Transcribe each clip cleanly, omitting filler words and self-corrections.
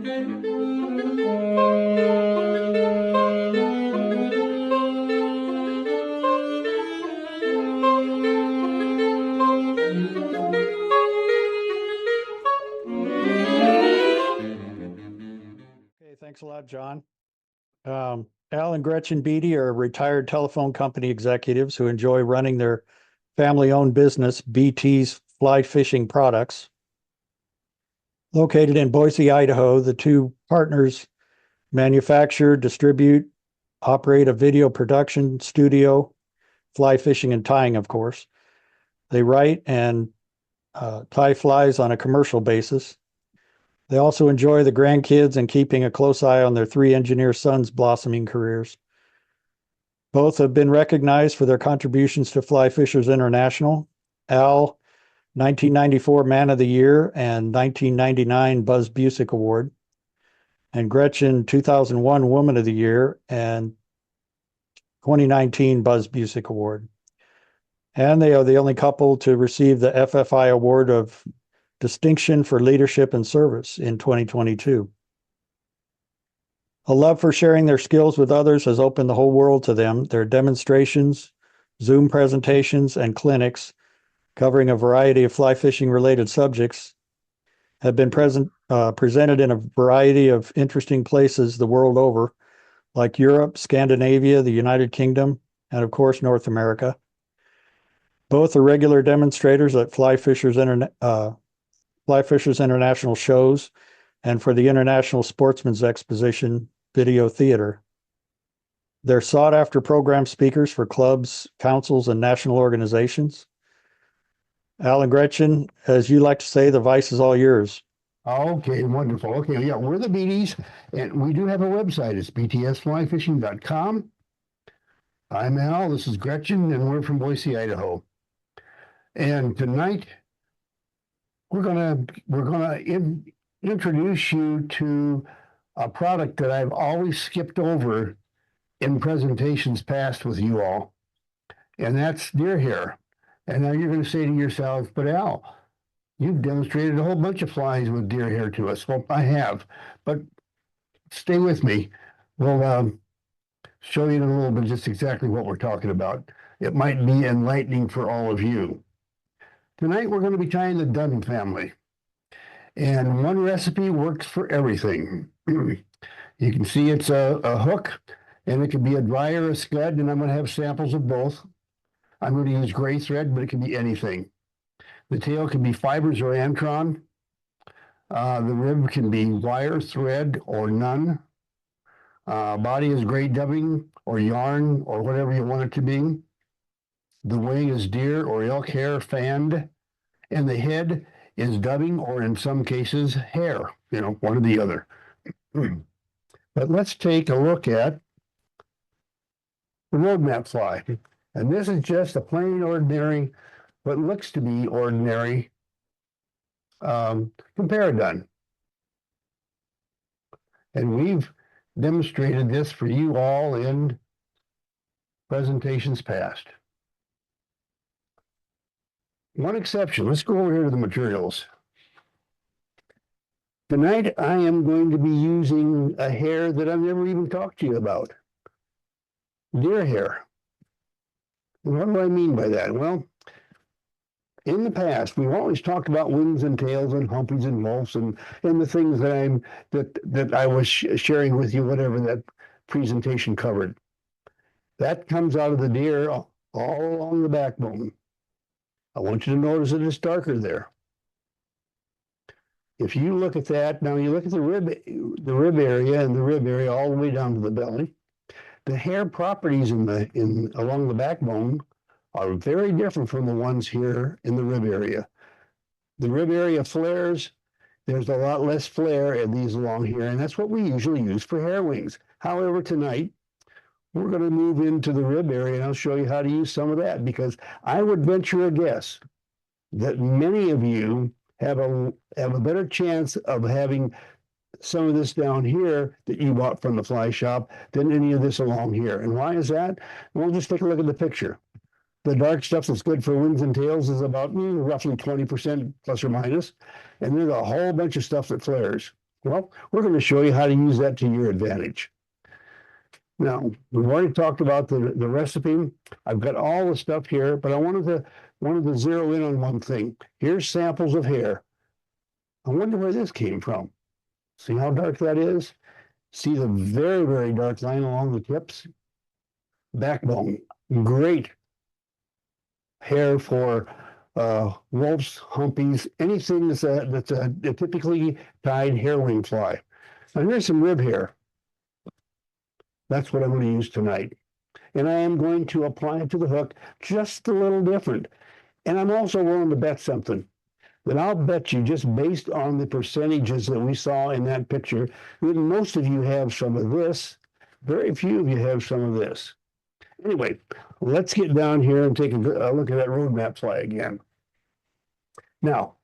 Thanks a lot, John. Al and Gretchen Beatty are retired telephone company executives who enjoy running their family-owned business, BT's Fly Fishing Products. Located in Boise, Idaho, the two partners manufacture, distribute, operate a video production studio, fly fishing and tying, of course. They write and tie flies on a commercial basis. They also enjoy the grandkids and keeping a close eye on their three engineer sons' blossoming careers. Both have been recognized for their contributions to Fly Fishers International. Al, 1994 Man of the Year and 1999 Buzz Busick Award. And Gretchen, 2001 Woman of the Year and 2019 Buzz Busick Award. And they are the only couple to receive the FFI Award of Distinction for Leadership and Service in 2022. A love for sharing their skills with others has opened the whole world to them. Their demonstrations, Zoom presentations, and clinics covering a variety of fly fishing related subjects have been presented in a variety of interesting places the world over, like Europe, Scandinavia, the United Kingdom, and of course, North America. Both are regular demonstrators at Fly Fishers International shows and for the International Sportsman's Exposition Video Theater. They're sought after program speakers for clubs, councils, and national organizations. Al and Gretchen, as you like to say, the vice is all yours. Okay, wonderful. Okay, yeah, we're the Beatties, and we do have a website. It's btsflyfishing.com. I'm Al, this is Gretchen, and we're from Boise, Idaho. And tonight, we're gonna introduce you to a product that I've always skipped over in presentations past with you all, and that's deer hair. And now you're going to say to yourself, but Al, you've demonstrated a whole bunch of flies with deer hair to us. Well, I have, but stay with me. We'll show you in a little bit just exactly what we're talking about. It might be enlightening for all of you. Tonight, we're going to be tying the Dunn family. And one recipe works for everything. You can see it's a hook, and it can be a dry or a scud, and I'm going to have samples of both. I'm going to use gray thread, but it can be anything. The tail can be fibers or antron. The rib can be wire, thread, or none. Body is gray dubbing or yarn or whatever you want it to be. The wing is deer or elk hair fanned. And the head is dubbing or in some cases hair, one or the other. But let's take a look at the roadmap fly. And this is just a plain ordinary, what looks to be ordinary comparadun. And we've demonstrated this for you all in presentations past. One exception, let's go over here to the materials. Tonight, I am going to be using a hair that I've never even talked to you about. Deer hair. What do I mean by that? Well, in the past, we've always talked about wings and tails and humpies and wolves and the things that I was sharing with you, whatever that presentation covered. That comes out of the deer all along the backbone. I want you to notice that it's darker there. If you look at that, now you look at the rib area and the rib area all the way down to the belly. The hair properties along the backbone are very different from the ones here in the rib area. The rib area flares. There's a lot less flare in these along here, and that's what we usually use for hair wings. However, tonight, we're going to move into the rib area, and I'll show you how to use some of that, because I would venture a guess that many of you have a better chance of having some of this down here that you bought from the fly shop than any of this along here. And why is that? Well, just take a look at the picture. The dark stuff that's good for wings and tails is about roughly 20% plus or minus. And there's a whole bunch of stuff that flares. Well, we're going to show you how to use that to your advantage. Now, we've already talked about the recipe. I've got all the stuff here, but I wanted to zero in on one thing. Here's samples of hair. I wonder where this came from. See how dark that is? See the very, very dark line along the tips? Backbone. Great hair for wolves, humpies, anything that's a typically tied hair wing fly. Now here's some rib hair. That's what I'm going to use tonight. And I am going to apply it to the hook just a little different. And I'm also willing to bet something. That I'll bet you, just based on the percentages that we saw in that picture, that most of you have some of this. Very few of you have some of this. Anyway, let's get down here and take a look at that roadmap fly again. Now,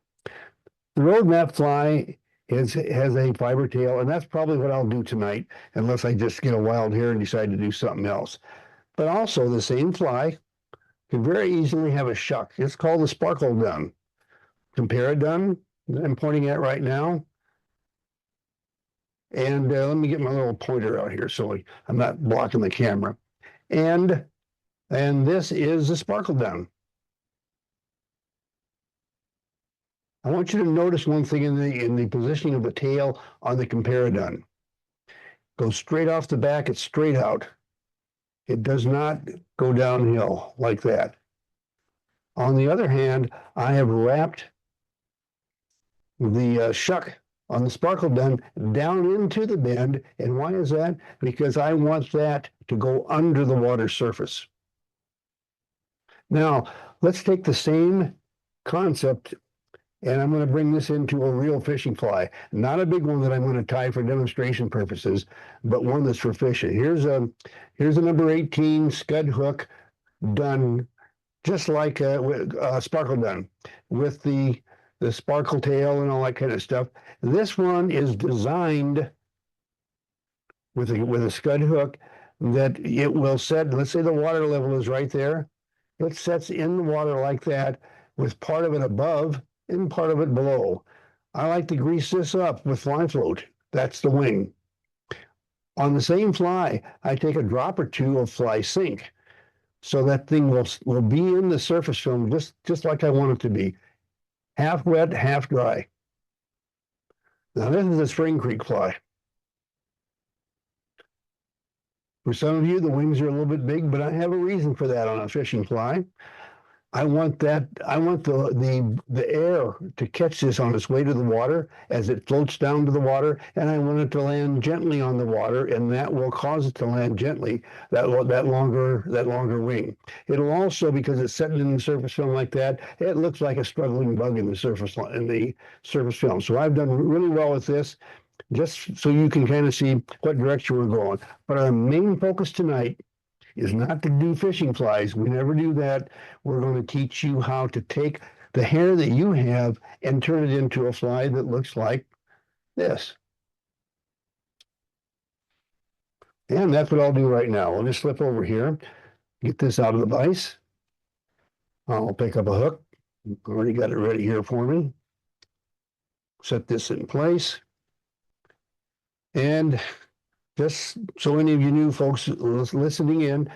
the roadmap fly has a fiber tail, and that's probably what I'll do tonight, unless I just get a wild hair and decide to do something else. But also, the same fly can very easily have a shuck. It's called the Sparkle Dunn. Compare Dunn that I'm pointing at right now. And let me get my little pointer out here so I'm not blocking the camera. And this is the Sparkle Dunn. I want you to notice one thing in the positioning of the tail on the Compare Dunn. Goes straight off the back, it's straight out. It does not go downhill like that. On the other hand, I have wrapped the shuck on the Sparkle Dunn down into the bend. And why is that? Because I want that to go under the water surface. Now, let's take the same concept, and I'm going to bring this into a real fishing fly. Not a big one that I'm going to tie for demonstration purposes, but one that's for fishing. Here's a number 18 scud hook done just like a Sparkle Dunn with the sparkle tail and all that kind of stuff. This one is designed with a scud hook that it will set. Let's say the water level is right there. It sets in the water like that with part of it above and part of it below. I like to grease this up with fly float. That's the wing. On the same fly, I take a drop or two of fly sink. So that thing will be in the surface film just like I want it to be. Half wet, half dry. Now this is a Spring Creek fly. For some of you, the wings are a little bit big, but I have a reason for that on a fishing fly. I want the air to catch this on its way to the water as it floats down to the water, and I want it to land gently on the water, and that will cause it to land gently, that longer wing. It'll also, because it's setting in the surface film like that, it looks like a struggling bug in the surface film. So I've done really well with this, just so you can kind of see what direction we're going. But our main focus tonight is not to do fishing flies. We never do that. We're going to teach you how to take the hair that you have and turn it into a fly that looks like this. And that's what I'll do right now. I'll just slip over here, get this out of the vise. I'll pick up a hook. Already got it ready here for me. Set this in place. And just so any of you new folks listening in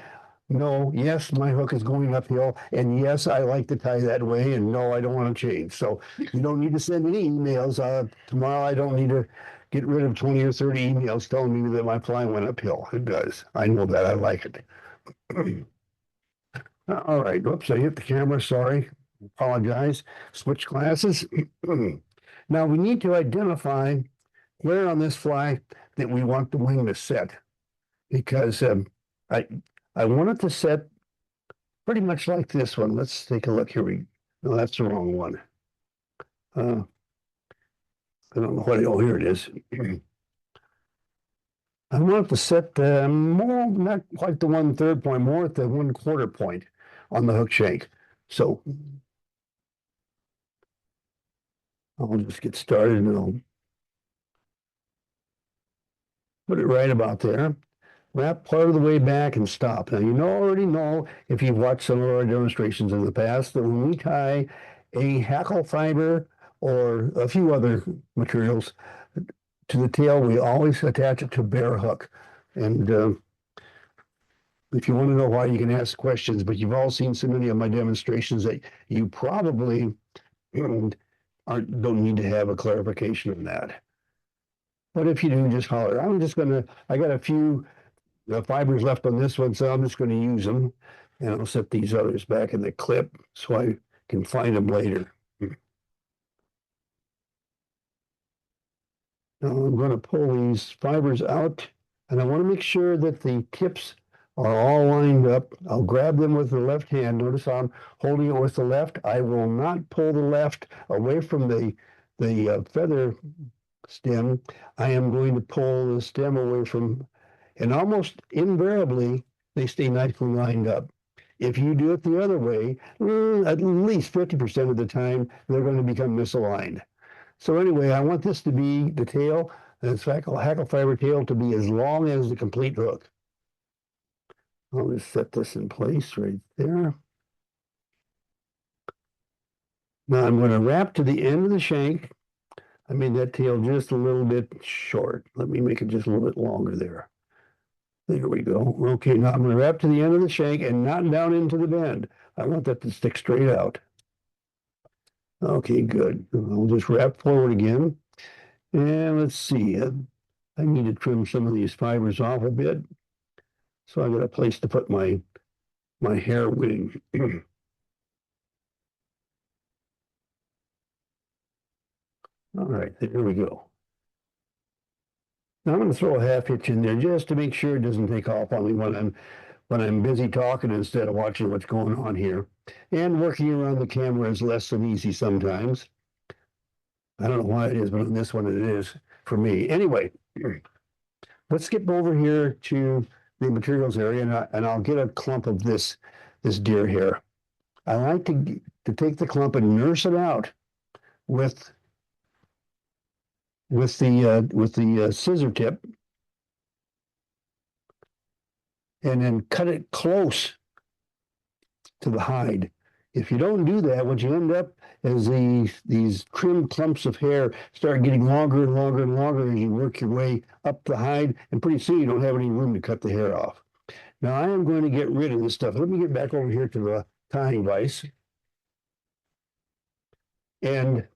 know, yes, my hook is going uphill, and yes, I like to tie that way, and no, I don't want to change. So you don't need to send any emails. Tomorrow I don't need to get rid of 20 or 30 emails telling me that my fly went uphill. It does. I know that. I like it. All right. Whoops, I hit the camera. Sorry. Apologize. Switch glasses. Now we need to identify where on this fly that we want the wing to set, because I want it to set pretty much like this one. Let's take a look here. No, that's the wrong one. I don't know what. Oh, here it is. I want it to set more, not quite the 1/3 point, more at the 1/4 point on the hook shank. So I'll just get started and I'll put it right about there. Wrap part of the way back and stop. Now, you already know, if you've watched some of our demonstrations in the past, that when we tie a hackle fiber or a few other materials to the tail, we always attach it to a bare hook. And if you want to know why, you can ask questions, but you've all seen so many of my demonstrations that you probably don't need to have a clarification on that. But if you do, just holler. I got a few fibers left on this one, so I'm just going to use them. And I'll set these others back in the clip so I can find them later. Now I'm going to pull these fibers out, and I want to make sure that the tips are all lined up. I'll grab them with the left hand. Notice how I'm holding it with the left. I will not pull the left away from the feather stem. I am going to pull the stem away from, and almost invariably, they stay nicely lined up. If you do it the other way, at least 50% of the time, they're going to become misaligned. So anyway, I want this to be the tail, and hackle fiber tail to be as long as the complete hook. I'll just set this in place right there. Now I'm going to wrap to the end of the shank. I made that tail just a little bit short. Let me make it just a little bit longer there. There we go. Okay, now I'm going to wrap to the end of the shank and not down into the bend. I want that to stick straight out. Okay, good. I'll just wrap forward again. And let's see. I need to trim some of these fibers off a bit. So I got a place to put my hair wing. All right, there we go. Now I'm going to throw a half hitch in there just to make sure it doesn't take off on me when I'm busy talking instead of watching what's going on here. And working around the camera is less than easy sometimes. I don't know why it is, but on this one it is for me. Anyway, let's skip over here to the materials area, and I'll get a clump of this deer hair. I like to take the clump and nurse it out with the scissor tip, and then cut it close to the hide. If you don't do that, what you end up is these trim clumps of hair start getting longer and longer and longer as you work your way up the hide, and pretty soon you don't have any room to cut the hair off. Now I am going to get rid of this stuff. Let me get back over here to the tying vise. And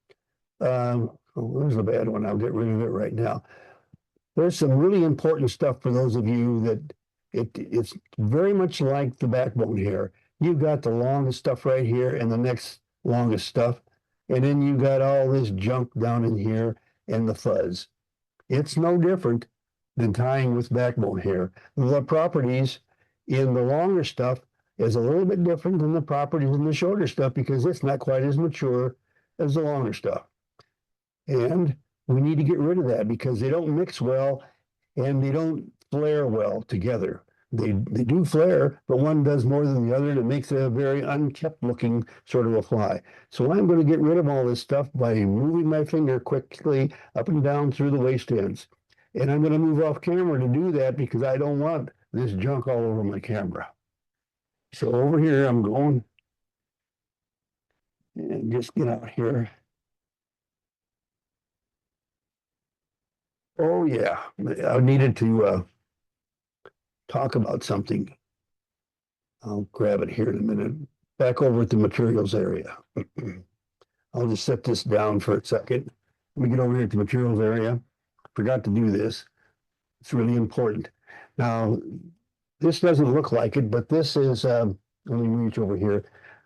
there's the bad one. I'll get rid of it right now. There's some really important stuff for those of you that it's very much like the backbone hair. You've got the longest stuff right here and the next longest stuff. And then you've got all this junk down in here and the fuzz. It's no different than tying with backbone hair. The properties in the longer stuff is a little bit different than the properties in the shorter stuff because it's not quite as mature as the longer stuff. And we need to get rid of that because they don't mix well and they don't flare well together. They do flare, but one does more than the other, and it makes a very unkept looking sort of a fly. So I'm going to get rid of all this stuff by moving my finger quickly up and down through the waist ends. And I'm going to move off camera to do that because I don't want this junk all over my camera. So over here I'm going and just get out here. Oh yeah, I needed to talk about something. I'll grab it here in a minute. Back over at the materials area. I'll just set this down for a second. Let me get over here at the materials area. Forgot to do this. It's really important. Now, this doesn't look like it, but this is, let me reach over here.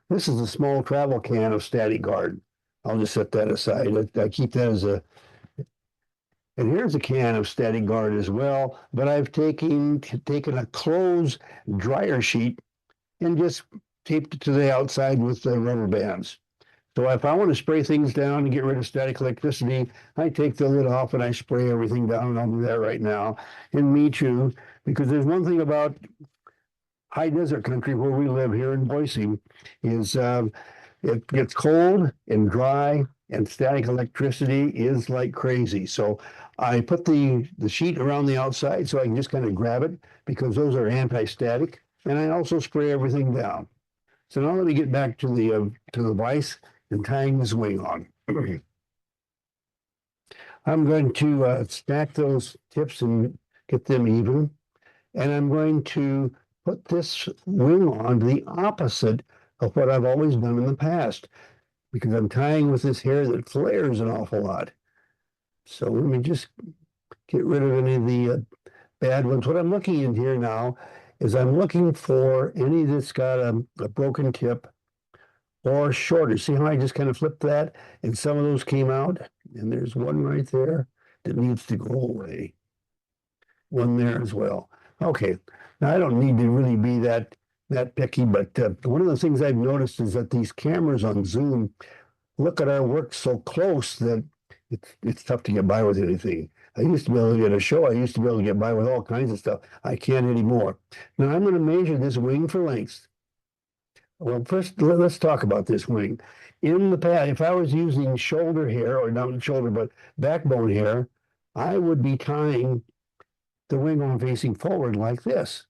This is a small travel can of Static Guard. I'll just set that aside. I keep that as a, and here's a can of Static Guard as well, but I've taken a clothes dryer sheet and just taped it to the outside with the rubber bands. So if I want to spray things down and get rid of static electricity, I take the lid off and I spray everything down, and I'll do that right now. And me too, because there's one thing about high desert country where we live here in Boise is it gets cold and dry, and static electricity is like crazy. So I put the sheet around the outside so I can just kind of grab it because those are anti-static, and I also spray everything down. So now let me get back to the vise and tying this wing on. I'm going to stack those tips and get them even. And I'm going to put this wing on the opposite of what I've always done in the past, because I'm tying with this hair that flares an awful lot. So let me just get rid of any of the bad ones. What I'm looking in here now is I'm looking for any that's got a broken tip or shorter. See how I just kind of flipped that and some of those came out? And there's one right there that needs to go away. One there as well. Okay, now I don't need to really be that picky, but one of the things I've noticed is that these cameras on Zoom look at our work so close that it's tough to get by with anything. I used to be able to get a show. I used to be able to get by with all kinds of stuff. I can't anymore. Now I'm going to measure this wing for length. Well, first let's talk about this wing. In the past, if I was using shoulder hair, or not shoulder, but backbone hair, I would be tying the wing on facing forward like this,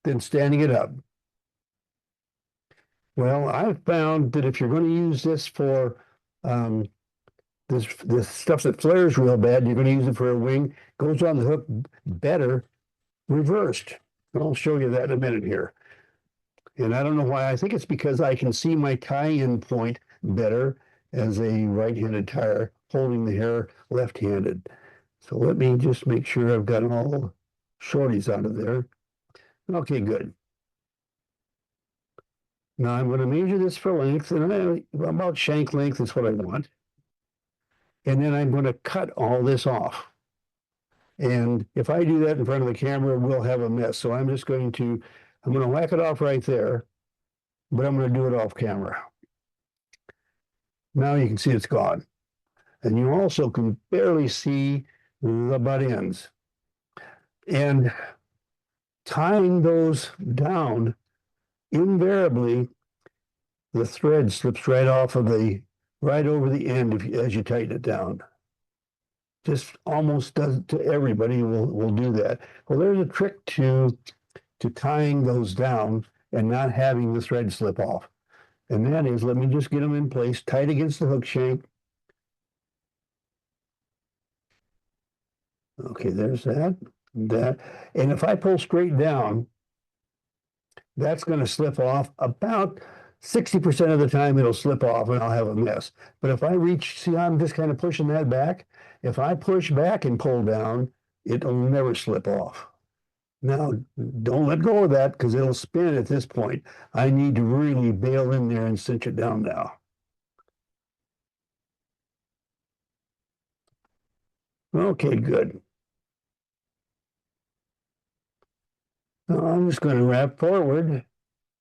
then standing it up. Well, I've found that if you're going to use this for this stuff that flares real bad, you're going to use it for a wing, goes on the hook better reversed. And I'll show you that in a minute here. And I don't know why. I think it's because I can see my tie-in point better as a right-handed tire holding the hair left-handed. So let me just make sure I've got all the shorties out of there. Okay, good. Now I'm going to measure this for length, and about shank length is what I want. And then I'm going to cut all this off. And if I do that in front of the camera, we'll have a mess. So I'm going to whack it off right there, but I'm going to do it off camera. Now you can see it's gone. And you also can barely see the butt ends. And tying those down, invariably, the thread slips right off of right over the end as you tighten it down. Just almost does it to everybody will do that. Well, there's a trick to tying those down and not having the thread slip off. And that is, let me just get them in place, tight against the hook shank. Okay, there's that. And if I pull straight down, that's going to slip off. About 60% of the time it'll slip off and I'll have a mess. But if I see how I'm just kind of pushing that back? If I push back and pull down, it'll never slip off. Now, don't let go of that because it'll spin at this point. I need to really bail in there and cinch it down now. Okay, good. Now I'm just going to wrap forward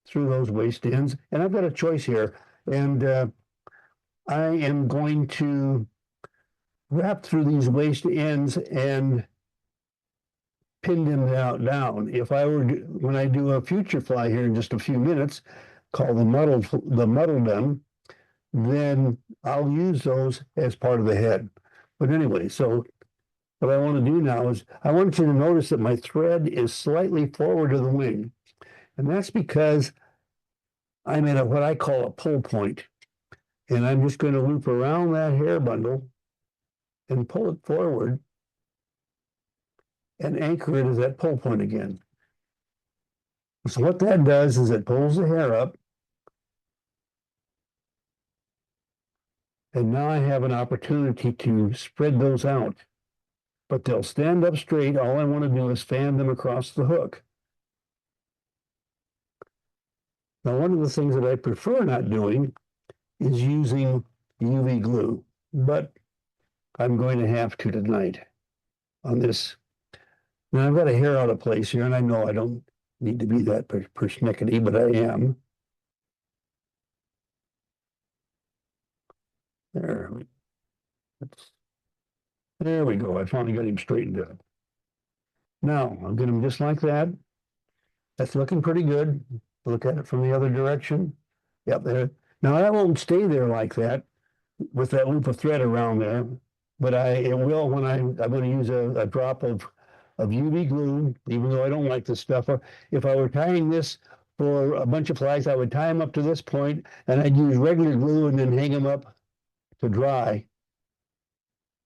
through those waist ends, and I've got a choice here. And I am going to wrap through these waist ends and pin them down. If I were when I do a future fly here in just a few minutes, called the Muddle Dunn, then I'll use those as part of the head. But anyway, so what I want to do now is I want you to notice that my thread is slightly forward of the wing. And that's because I'm at what I call a pull point. And I'm just going to loop around that hair bundle and pull it forward and anchor it as that pull point again. So what that does is it pulls the hair up. And now I have an opportunity to spread those out. But they'll stand up straight. All I want to do is fan them across the hook. Now, one of the things that I prefer not doing is using UV glue, but I'm going to have to tonight on this. Now, I've got a hair out of place here, and I know I don't need to be that persnickety, but I am. There we go. I finally got him straightened up. Now, I'll get him just like that. That's looking pretty good. Look at it from the other direction. Yep, there. Now, I won't stay there like that with that loop of thread around there, but it will when I'm going to use a drop of UV glue, even though I don't like this stuff. If I were tying this for a bunch of flies, I would tie them up to this point, and I'd use regular glue and then hang them up to dry.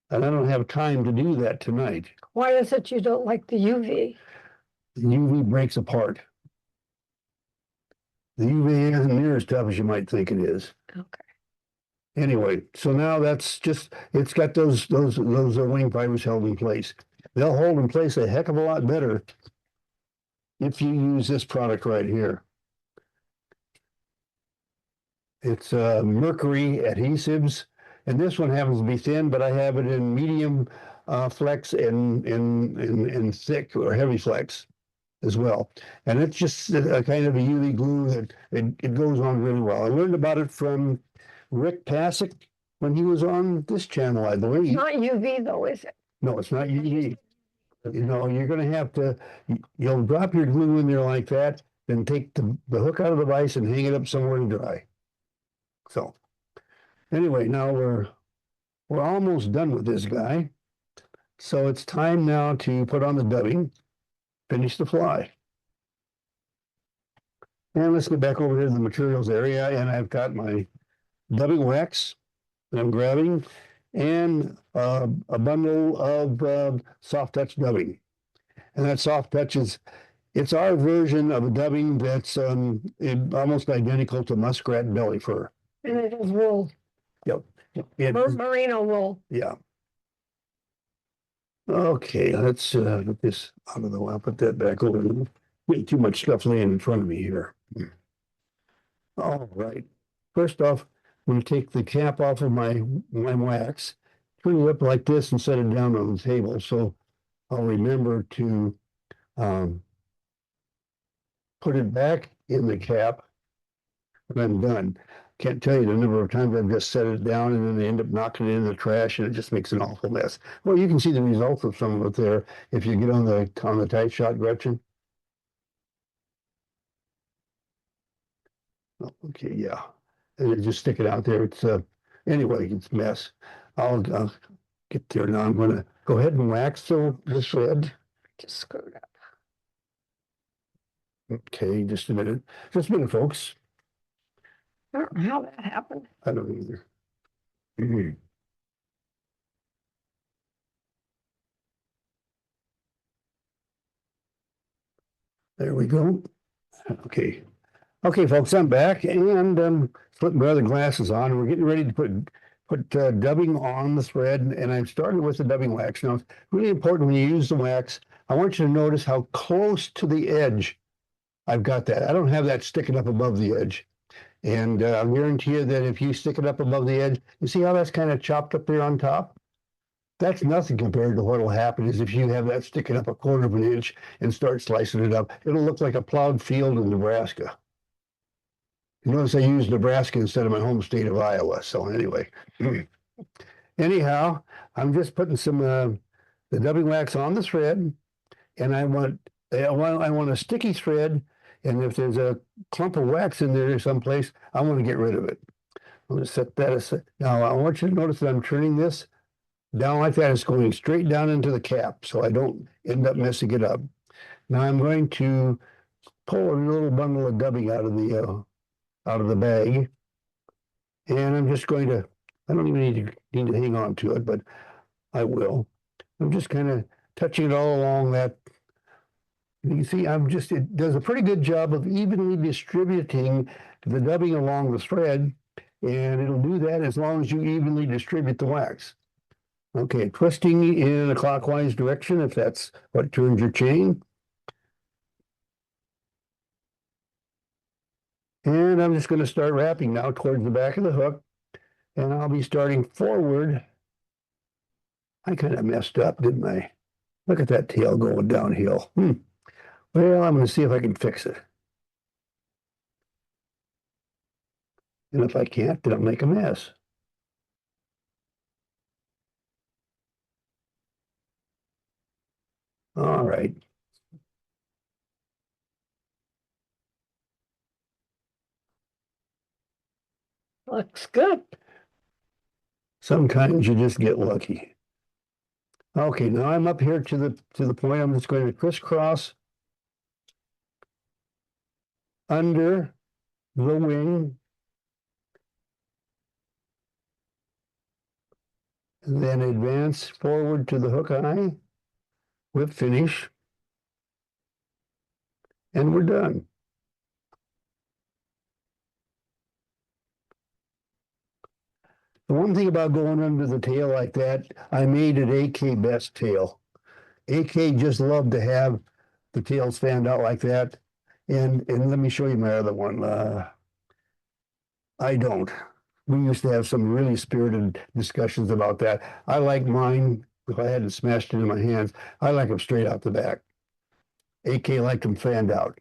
and I don't have time to do that tonight. Why is it you don't like the UV? The UV breaks apart. The UV isn't near as tough as you might think it is. Okay. Anyway, so now that's just, it's got those wing fibers held in place. They'll hold in place a heck of a lot better if you use this product right here. It's mercury adhesives, and this one happens to be thin, but I have it in medium flex and thick or heavy flex as well. And it's just a kind of a UV glue that it goes on really well. I learned about it from Rick Pasick when he was on this channel, I believe. Not UV though, is it? No, it's not UV. You know, you're going to have to, you'll drop your glue in there like that, then take the hook out of the vise and hang it up somewhere to dry. So anyway, now we're almost done with this guy. So it's time now to put on the dubbing, finish the fly. And let's get back over here to the materials area, and I've got my dubbing wax that I'm grabbing, and a bundle of soft touch dubbing. And that soft touch it's our version of a dubbing that's almost identical to muskrat belly fur. And it is wool, Yep. merino wool. Yeah. Okay, let's get this out of the way. I'll put that back over. Getting too much stuff laying in front of me here. All right. First off, I'm going to take the cap off of my wax, turn it up like this, and set it down on the table. So I'll remember to put it back in the cap when I'm done. Can't tell you the number of times I've just set it down and then they end up knocking it in the trash, and it just makes an awful mess. Well, you can see the results of some of it there if you get on the tight shot, Gretchen. Oh, okay, yeah, and it just stick it out there. It's anyway, it's a mess. I'll get there now. I'm going to go ahead and wax the thread. Just screwed up. Okay, just a minute, folks. I don't know how that happened. I don't either. Mhm. There we go. Okay. Okay, folks, I'm back, and putting my other glasses on. We're getting ready to put dubbing on the thread, and I'm starting with the dubbing wax. Now, it's really important when you use the wax. I want you to notice how close to the edge I've got that. I don't have that sticking up above the edge. And I guarantee you that if you stick it up above the edge, you see how that's kind of chopped up there on top? That's nothing compared to what will happen is if you have that sticking up a quarter of an inch and start slicing it up, it'll look like a plowed field in Nebraska. You notice I used Nebraska instead of my home state of Iowa. So anyway, anyhow, I'm just putting some the dubbing wax on the thread, and I want a sticky thread. And if there's a clump of wax in there someplace, I want to get rid of it. I'm going to set that aside. Now, I want you to notice that I'm turning this down like that. It's going straight down into the cap, so I don't end up messing it up. Now, I'm going to pull a little bundle of dubbing out of the bag, and I'm just going to, I don't even need to hang on to it, but I will. I'm just kind of touching it all along that. You can see it does a pretty good job of evenly distributing the dubbing along the thread, and it'll do that as long as you evenly distribute the wax. Okay, twisting in a clockwise direction if that's what turns your chain. And I'm just going to start wrapping now towards the back of the hook, and I'll be starting forward. I kind of messed up, didn't I? Look at that tail going downhill. Well, I'm going to see if I can fix it. And if I can't, then I'll make a mess. All right. Looks good. Sometimes you just get lucky. Okay, now I'm up here to the point. I'm just going to crisscross under the wing. And then advance forward to the hook eye, whip finish, and we're done. The one thing about going under the tail like that, I made it AK best tail. AK just loved to have the tails fanned out like that. And let me show you my other one. I don't. We used to have some really spirited discussions about that. I like mine, if I hadn't smashed it in my hands, I like them straight out the back. AK liked them fanned out.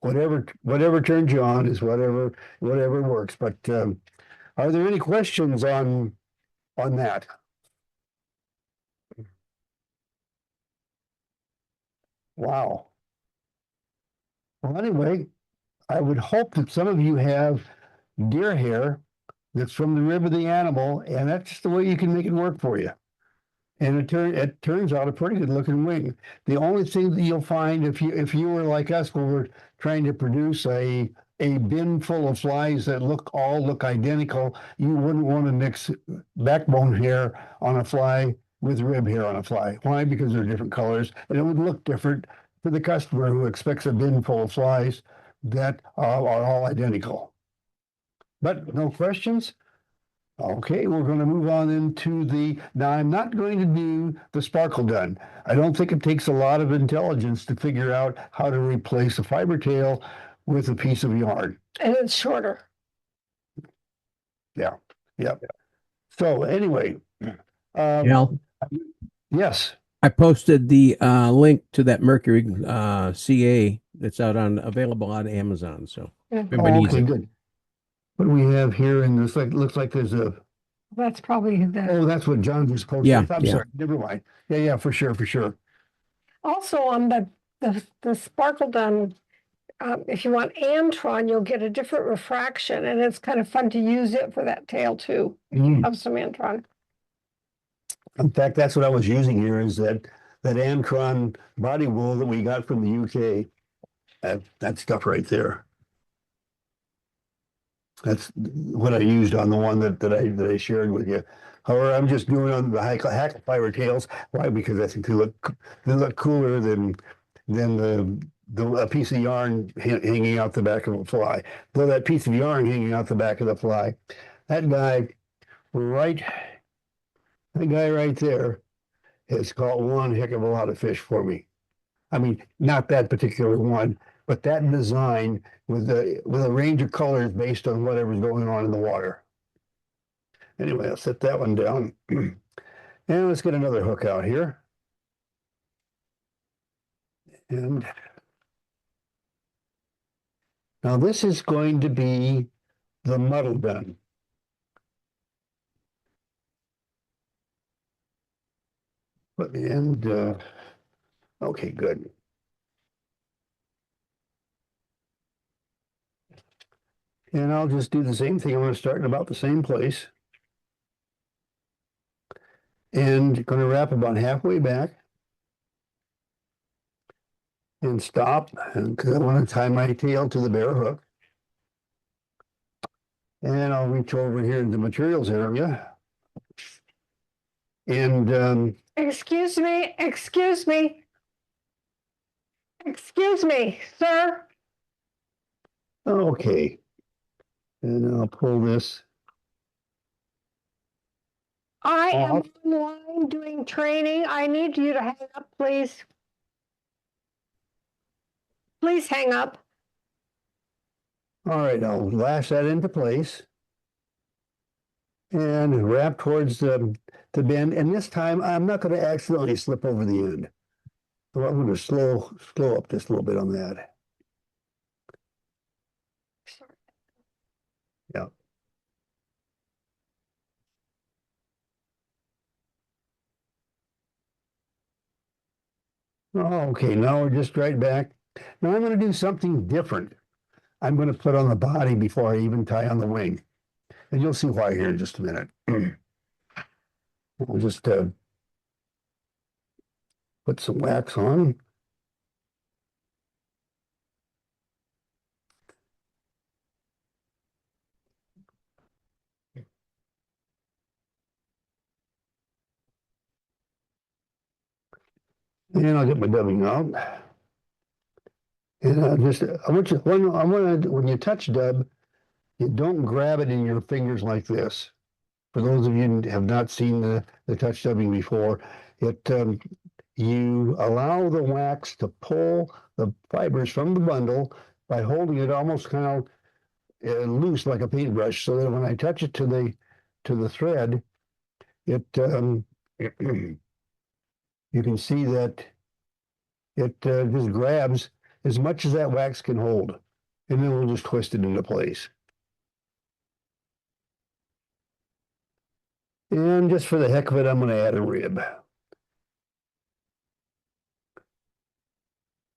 Whatever turns you on is whatever works. But are there any questions on that? Wow. Well, anyway, I would hope that some of you have deer hair that's from the rib of the animal, and that's just the way you can make it work for you. And it turns out a pretty good looking wing. The only thing that you'll find if you were like us, when we're trying to produce a bin full of flies that all look identical, you wouldn't want to mix backbone hair on a fly with rib hair on a fly. Why? Because they're different colors, and it would look different to the customer who expects a bin full of flies that are all identical. But no questions? Okay, we're going to move on into now I'm not going to do the Sparkle Done. I don't think it takes a lot of intelligence to figure out how to replace a fiber tail with a piece of yarn. And it's shorter. Yeah, yep. So anyway, Al, yes, I posted the link to that Mercury CA that's available on Amazon. So Yeah. if anybody needs okay, it. good. What do we have here? And this looks like there's a, That's probably the, oh, that's what John just posted. Yeah, I'm yeah. sorry, never mind. Yeah, for sure. also on the Sparkle Done, if you want Antron, you'll get a different refraction, and it's kind of fun to use it for that tail too. Have some Antron. In fact, that's what I was using here is that Antron body wool that we got from the UK. That stuff right there. That's what I used on the one that I shared with you. However, I'm just doing on the hackle fiber tails. Why? Because I think they look cooler than a piece of yarn hanging out the back of a fly. Though that piece of yarn hanging out the back of the fly, that guy right there has caught one heck of a lot of fish for me. I mean, not that particular one, but that design with a range of colors based on whatever's going on in the water. Anyway, I'll set that one down. And let's get another hook out here. And now this is going to be the Muddle Dunn. And okay, good. And I'll just do the same thing. I'm going to start in about the same place. And going to wrap about halfway back. And stop, because I want to tie my tail to the bare hook. And I'll reach over here in the materials area. And Excuse me, sir. okay. And I'll pull this. I am off. online doing training. I need you to hang up, please. Please hang up. All right, I'll lash that into place. And wrap towards the bend. And this time I'm not going to accidentally slip over the end. So I'm going to slow up just a little bit on that. Yeah. Oh, okay, now we're just right back. Now I'm going to do something different. I'm going to put on the body before I even tie on the wing. And you'll see why here in just a minute. We'll just put some wax on. And I'll get my dubbing out. And I want you, when you touch dub, you don't grab it in your fingers like this. For those of you who have not seen the touch dubbing before, you allow the wax to pull the fibers from the bundle by holding it almost kind of loose like a paintbrush, so that when I touch it to the thread, it you can see that it just grabs as much as that wax can hold, and then we'll just twist it into place. And just for the heck of it, I'm going to add a rib.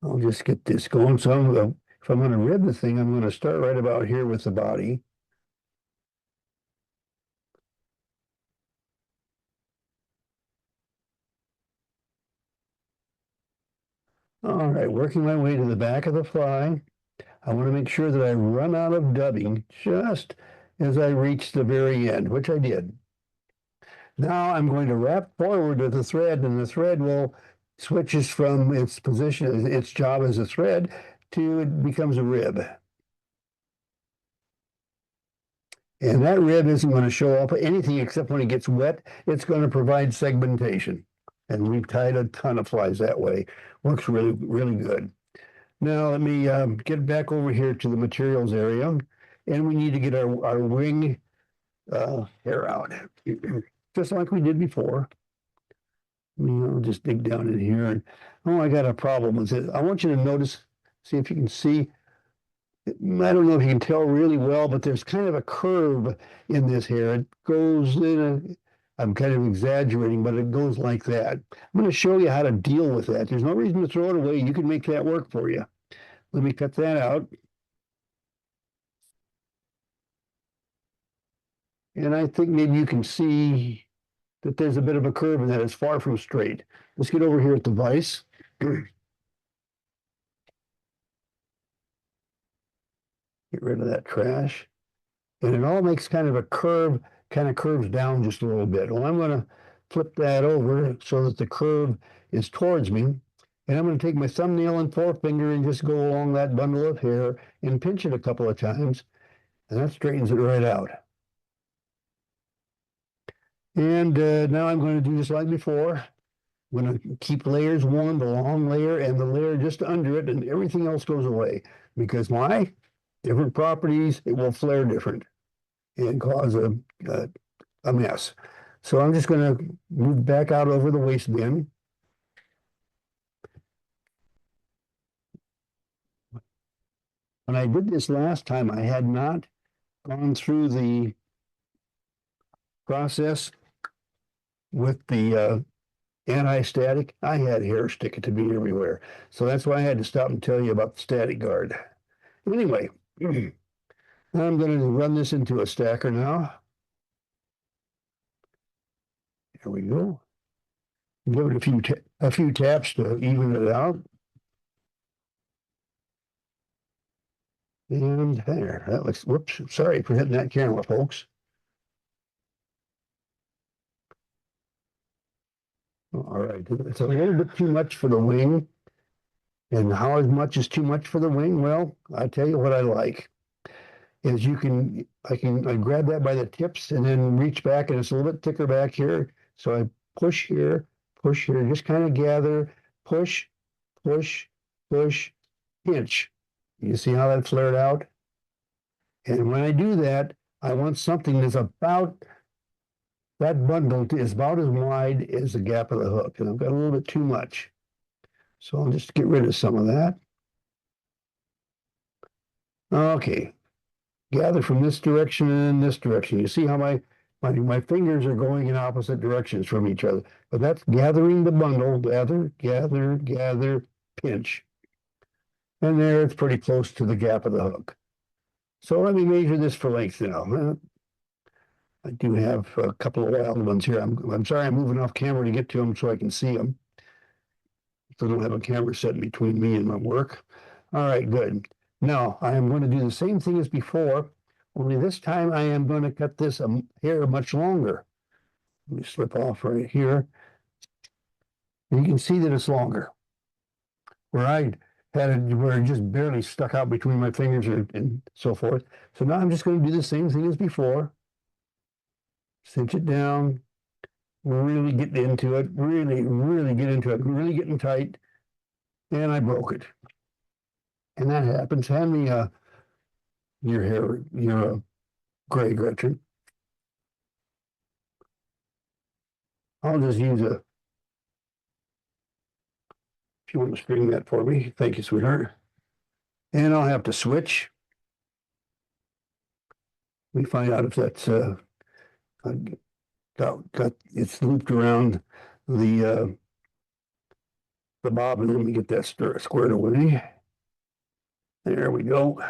I'll just get this going. So if I'm going to rib the thing, I'm going to start right about here with the body. All right, working my way to the back of the fly. I want to make sure that I run out of dubbing just as I reach the very end, which I did. Now I'm going to wrap forward with the thread, and the thread will switches from its position, its job as a thread, to it becomes a rib. And that rib isn't going to show up anything except when it gets wet. It's going to provide segmentation. And we've tied a ton of flies that way. Works really, really good. Now let me get back over here to the materials area. And we need to get our wing hair out. Just like we did before. I'll just dig down in here. And, oh, I got a problem with it. I want you to notice, see if you can see. I don't know if you can tell really well, but there's kind of a curve in this hair. It goes in I'm kind of exaggerating, but it goes like that. I'm going to show you how to deal with that. There's no reason to throw it away. You can make that work for you. Let me cut that out. And I think maybe you can see that there's a bit of a curve in that. It's far from straight. Let's get over here at the vise. Get rid of that trash. And it all makes kind of a curve, kind of curves down just a little bit. Well, I'm going to flip that over so that the curve is towards me. And I'm going to take my thumbnail and forefinger and just go along that bundle of hair and pinch it a couple of times. And that straightens it right out. And now I'm going to do just like before. I'm going to keep layers one, the long layer, and the layer just under it, and everything else goes away. Because why? Different properties, it will flare different and cause a mess. So I'm just going to move back out over the waste bin. When I did this last time, I had not gone through the process with the anti-static. I had hair sticking to me everywhere. So that's why I had to stop and tell you about the static guard. Anyway, I'm going to run this into a stacker now. There we go. Give it a few taps to even it out. And there, that looks, whoops, sorry for hitting that camera, folks. All right, it's a little bit too much for the wing. And how much is too much for the wing? Well, I tell you what I like. Is I grab that by the tips and then reach back, and it's a little bit thicker back here. So I push here, just kind of gather, push, pinch. You see how that flared out? And when I do that, I want something that's about, that bundle is about as wide as the gap of the hook. And I've got a little bit too much. So I'll just get rid of some of that. Okay. Gather from this direction and this direction. You see how my fingers are going in opposite directions from each other. But that's gathering the bundle. Gather, pinch. And there, it's pretty close to the gap of the hook. So let me measure this for length now. I do have a couple of wild ones here. I'm sorry I'm moving off camera to get to them so I can see them. So I don't have a camera set between me and my work. All right, good. Now, I am going to do the same thing as before, only this time I am going to cut this hair much longer. Let me slip off right here. And you can see that it's longer. Where I had it where it just barely stuck out between my fingers and so forth. So now I'm just going to do the same thing as before. Cinch it down, really get into it, really get into it, really getting tight. And I broke it. And that happens. Hand me your hair, your gray, Gretchen. I'll just use a, if you want to string that for me. Thank you, sweetheart. And I'll have to switch. We find out if that's got it's looped around the bobbin. Let me get that squared away. There we go.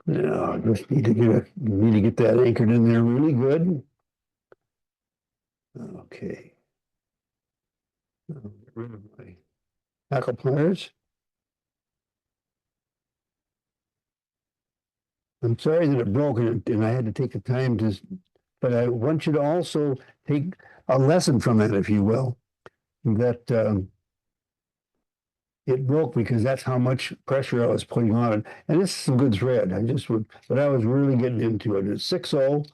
Now I just need to get that anchored in there really good. Okay. Get rid of my tackle pliers. I'm sorry that it broke and I had to take the time to, but I want you to also take a lesson from that, if you will, that it broke because that's how much pressure I was putting on it. And this is some good thread. But I was really getting into it. It's 6/0,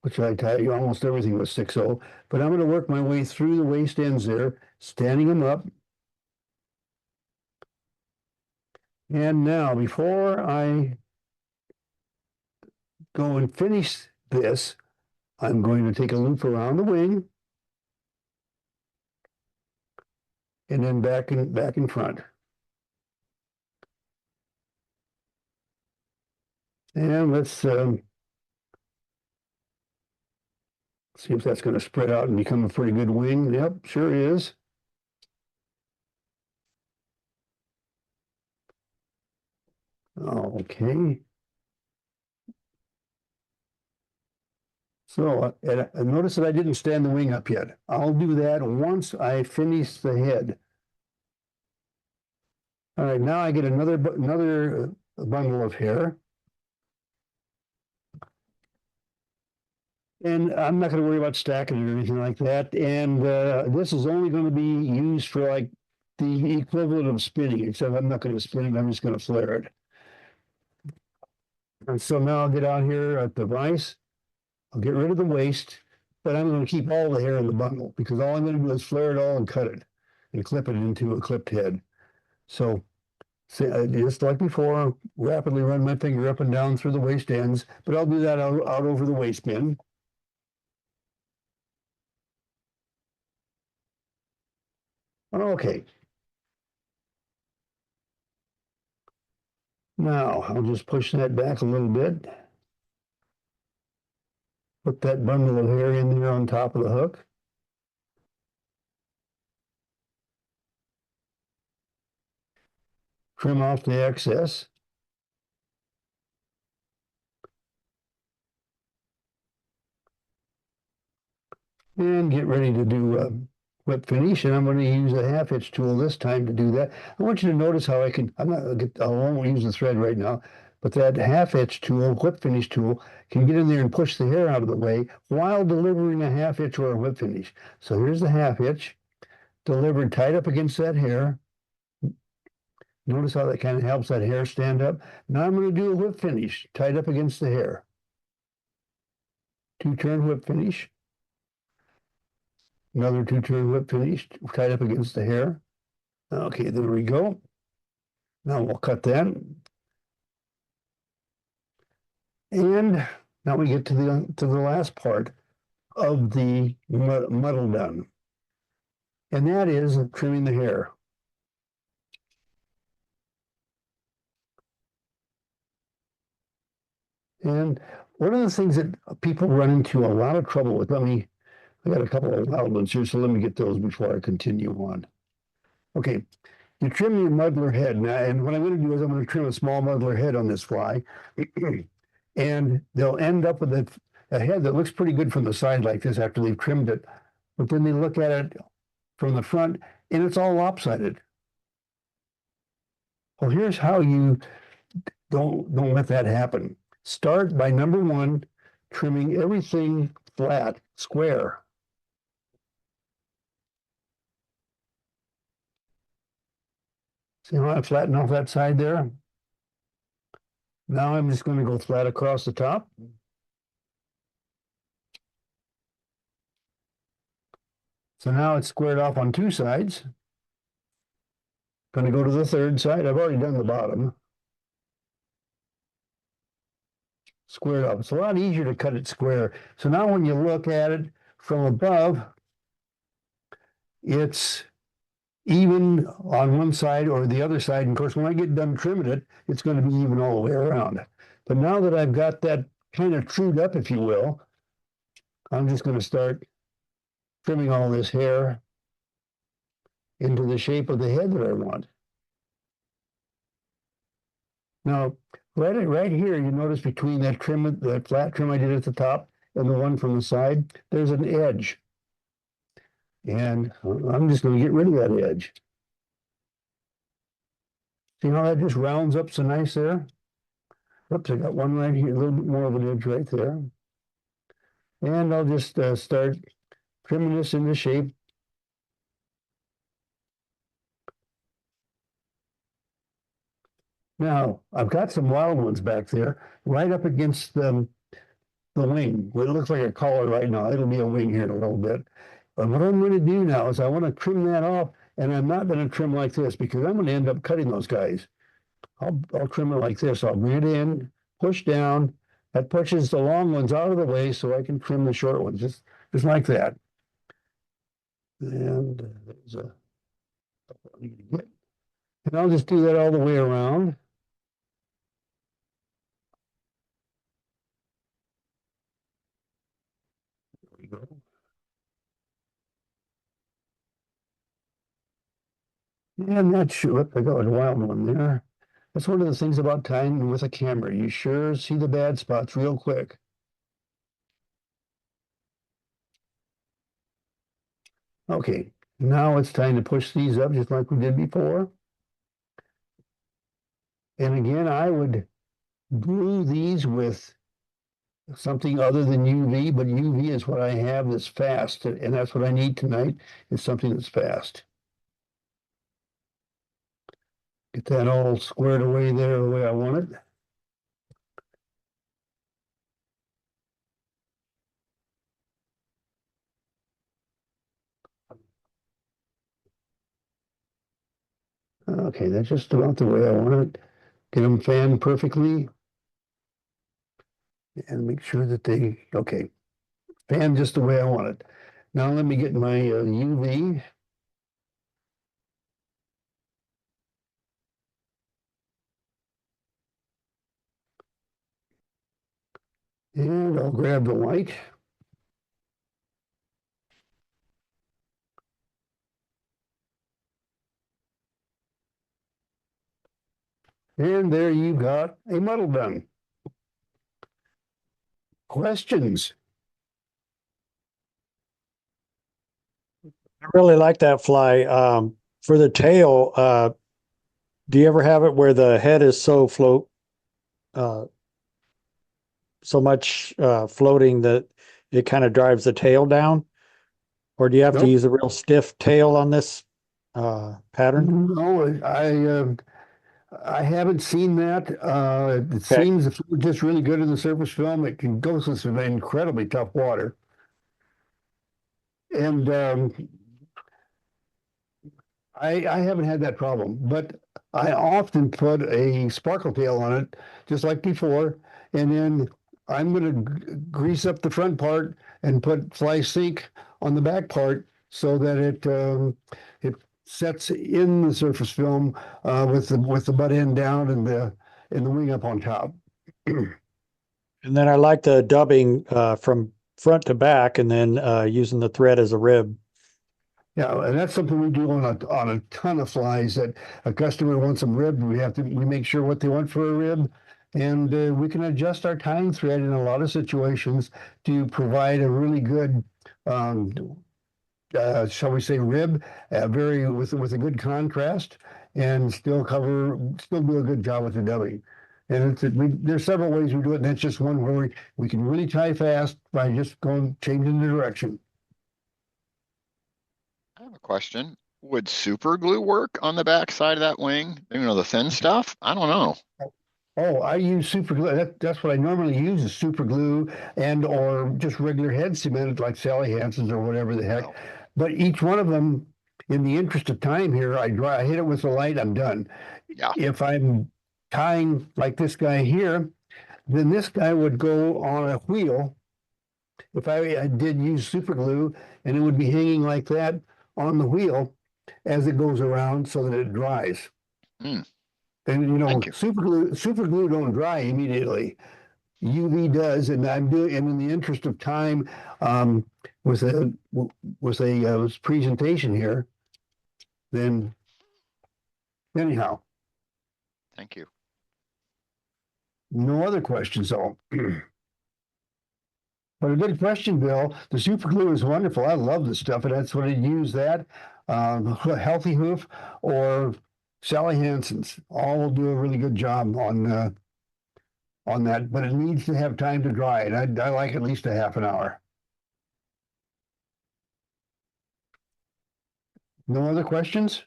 which I tell you, almost everything was 6/0. But I'm going to work my way through the waist ends there, standing them up. And now, before I go and finish this, I'm going to take a loop around the wing. And then back in front. And let's see if that's going to spread out and become a pretty good wing. Yep, sure is. Okay. So notice that I didn't stand the wing up yet. I'll do that once I finish the head. All right, now I get another bundle of hair. And I'm not going to worry about stacking it or anything like that. And this is only going to be used for like the equivalent of spinning, except I'm not going to spin it, I'm just going to flare it. And so now I'll get out here at the vise. I'll get rid of the waist, but I'm going to keep all the hair in the bundle because all I'm going to do is flare it all and cut it and clip it into a clipped head. So just like before, rapidly run my finger up and down through the waist ends, but I'll do that out over the waist bin. Okay. Now I'll just push that back a little bit. Put that bundle of hair in there on top of the hook. Trim off the excess. And get ready to do whip finish. And I'm going to use a half hitch tool this time to do that. I want you to notice how I won't use the thread right now, but that half hitch tool, whip finish tool, can get in there and push the hair out of the way while delivering a half hitch or a whip finish. So here's the half hitch delivered tight up against that hair. Notice how that kind of helps that hair stand up. Now I'm going to do a whip finish tight up against the hair. 2-turn whip finish. Another 2-turn whip finish tied up against the hair. Okay, there we go. Now we'll cut that. And now we get to the last part of the Muddle Dunn. And that is trimming the hair. And one of the things that people run into a lot of trouble with, I got a couple of loud ones here, so let me get those before I continue on. Okay, you trim your muddler head now, and what I'm going to do is I'm going to trim a small muddler head on this fly, and they'll end up with a head that looks pretty good from the side like this after they've trimmed it, but then they look at it from the front, and it's all lopsided. Well, here's how you don't let that happen. Start by number one, trimming everything flat, square. See how I flatten off that side there? Now I'm just going to go flat across the top. So now it's squared off on two sides. Going to go to the third side. I've already done the bottom. Squared up. It's a lot easier to cut it square. So now when you look at it from above, it's even on one side or the other side. And of course, when I get done trimming it, it's going to be even all the way around. But now that I've got that kind of trued up, if you will, I'm just going to start trimming all this hair into the shape of the head that I want. Now, right here, you notice between that trim, that flat trim I did at the top and the one from the side, there's an edge. And I'm just going to get rid of that edge. See how that just rounds up so nice there? Oops, I got one right here, a little bit more of an edge right there. And I'll just start trimming this into shape. Now, I've got some wild ones back there, right up against the wing. Well, it looks like a collar right now. It'll be a wing here in a little bit. But what I'm going to do now is I want to trim that off, and I'm not going to trim like this because I'm going to end up cutting those guys. I'll trim it like this. I'll bring it in, push down. That pushes the long ones out of the way so I can trim the short ones, just like that. And there's a, and I'll just do that all the way around. There we go. And that's sure, I got a wild one there. That's one of the things about tying with a camera. You sure see the bad spots real quick. Okay, now it's time to push these up just like we did before. And again, I would glue these with something other than UV, but UV is what I have that's fast, and that's what I need tonight, is something that's fast. Get that all squared away there the way I want it. Okay, that's just about the way I want it. Get them fanned perfectly. And make sure that they, okay, fan just the way I want it. Now let me get my UV. And I'll grab the white. And there you've got a Muddle Dunn. Questions? I really like that fly. For the tail, do you ever have it where the head is so much floating that it kind of drives the tail down? Or do you have to Nope. use a real stiff tail on this pattern? No, I haven't seen that. It seems if it's just really good in the surface film, it can go through some incredibly tough water. And I haven't had that problem, but I often put a sparkle tail on it, just like before, and then I'm going to grease up the front part and put fly sink on the back part so that it sets in the surface film with the butt end down and the wing up on top. And then I like the dubbing from front to back and then using the thread as a rib. Yeah, and that's something we do on a ton of flies. That a customer wants them ribbed, we make sure what they want for a rib, and we can adjust our tying thread in a lot of situations to provide a really good, shall we say, rib, with a good contrast, and still do a good job with the dubbing. And there's several ways we do it, and that's just one where we can really tie fast by just changing the direction. I have a question. Would super glue work on the back side of that wing? You know, the thin stuff? I don't know. Oh, I use super glue. That's what I normally use is super glue and or just regular head cement like Sally Hansen's or whatever the heck. Oh. But each one of them, in the interest of time here, I hit it with the light, I'm done. Yeah. If I'm tying like this guy here, then this guy would go on a wheel. If I did use super glue, and it would be hanging like that on the wheel as it goes around so that it dries. Mm. And you know, Thank you. super glue don't dry immediately. UV does, and I'm doing. And in the interest of time, with a presentation here, then anyhow, Thank you. no other questions though. But a good question, Bill. The super glue is wonderful. I love this stuff, and that's what I use. That Healthy Hoof or Sally Hansen's all will do a really good job on that. But it needs to have time to dry, and I like at least a half an hour. No other questions?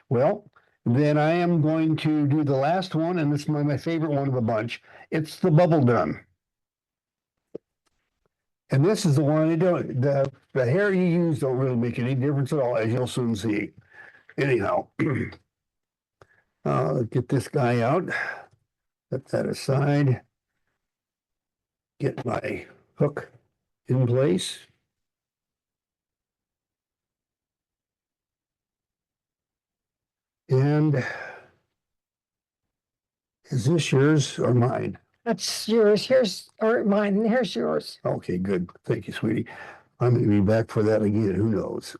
Well, then I am going to do the last one, and this is my favorite one of the bunch. It's the Bubble Dunn. And this is the one the hair you use don't really make any difference at all, as you'll soon see. Anyhow, get this guy out, set that aside, get my hook in place. And is this yours or mine? That's yours. Here's, or mine. Here's yours. Okay, good. Thank you, sweetie. I may be back for that again. Who knows?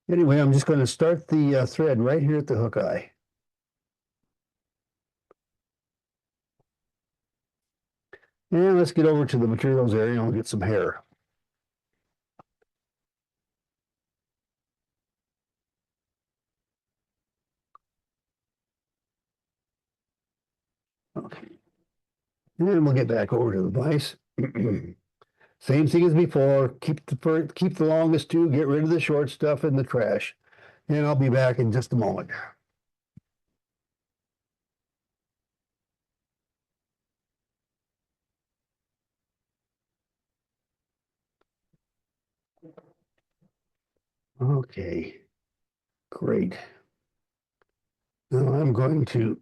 Anyway, I'm just going to start the thread right here at the hook eye. And let's get over to the materials area and we'll get some hair. Okay. And then we'll get back over to the vise. Same thing as before. Keep the longest two, get rid of the short stuff in the trash. And I'll be back in just a moment. Okay, great. Now I'm going to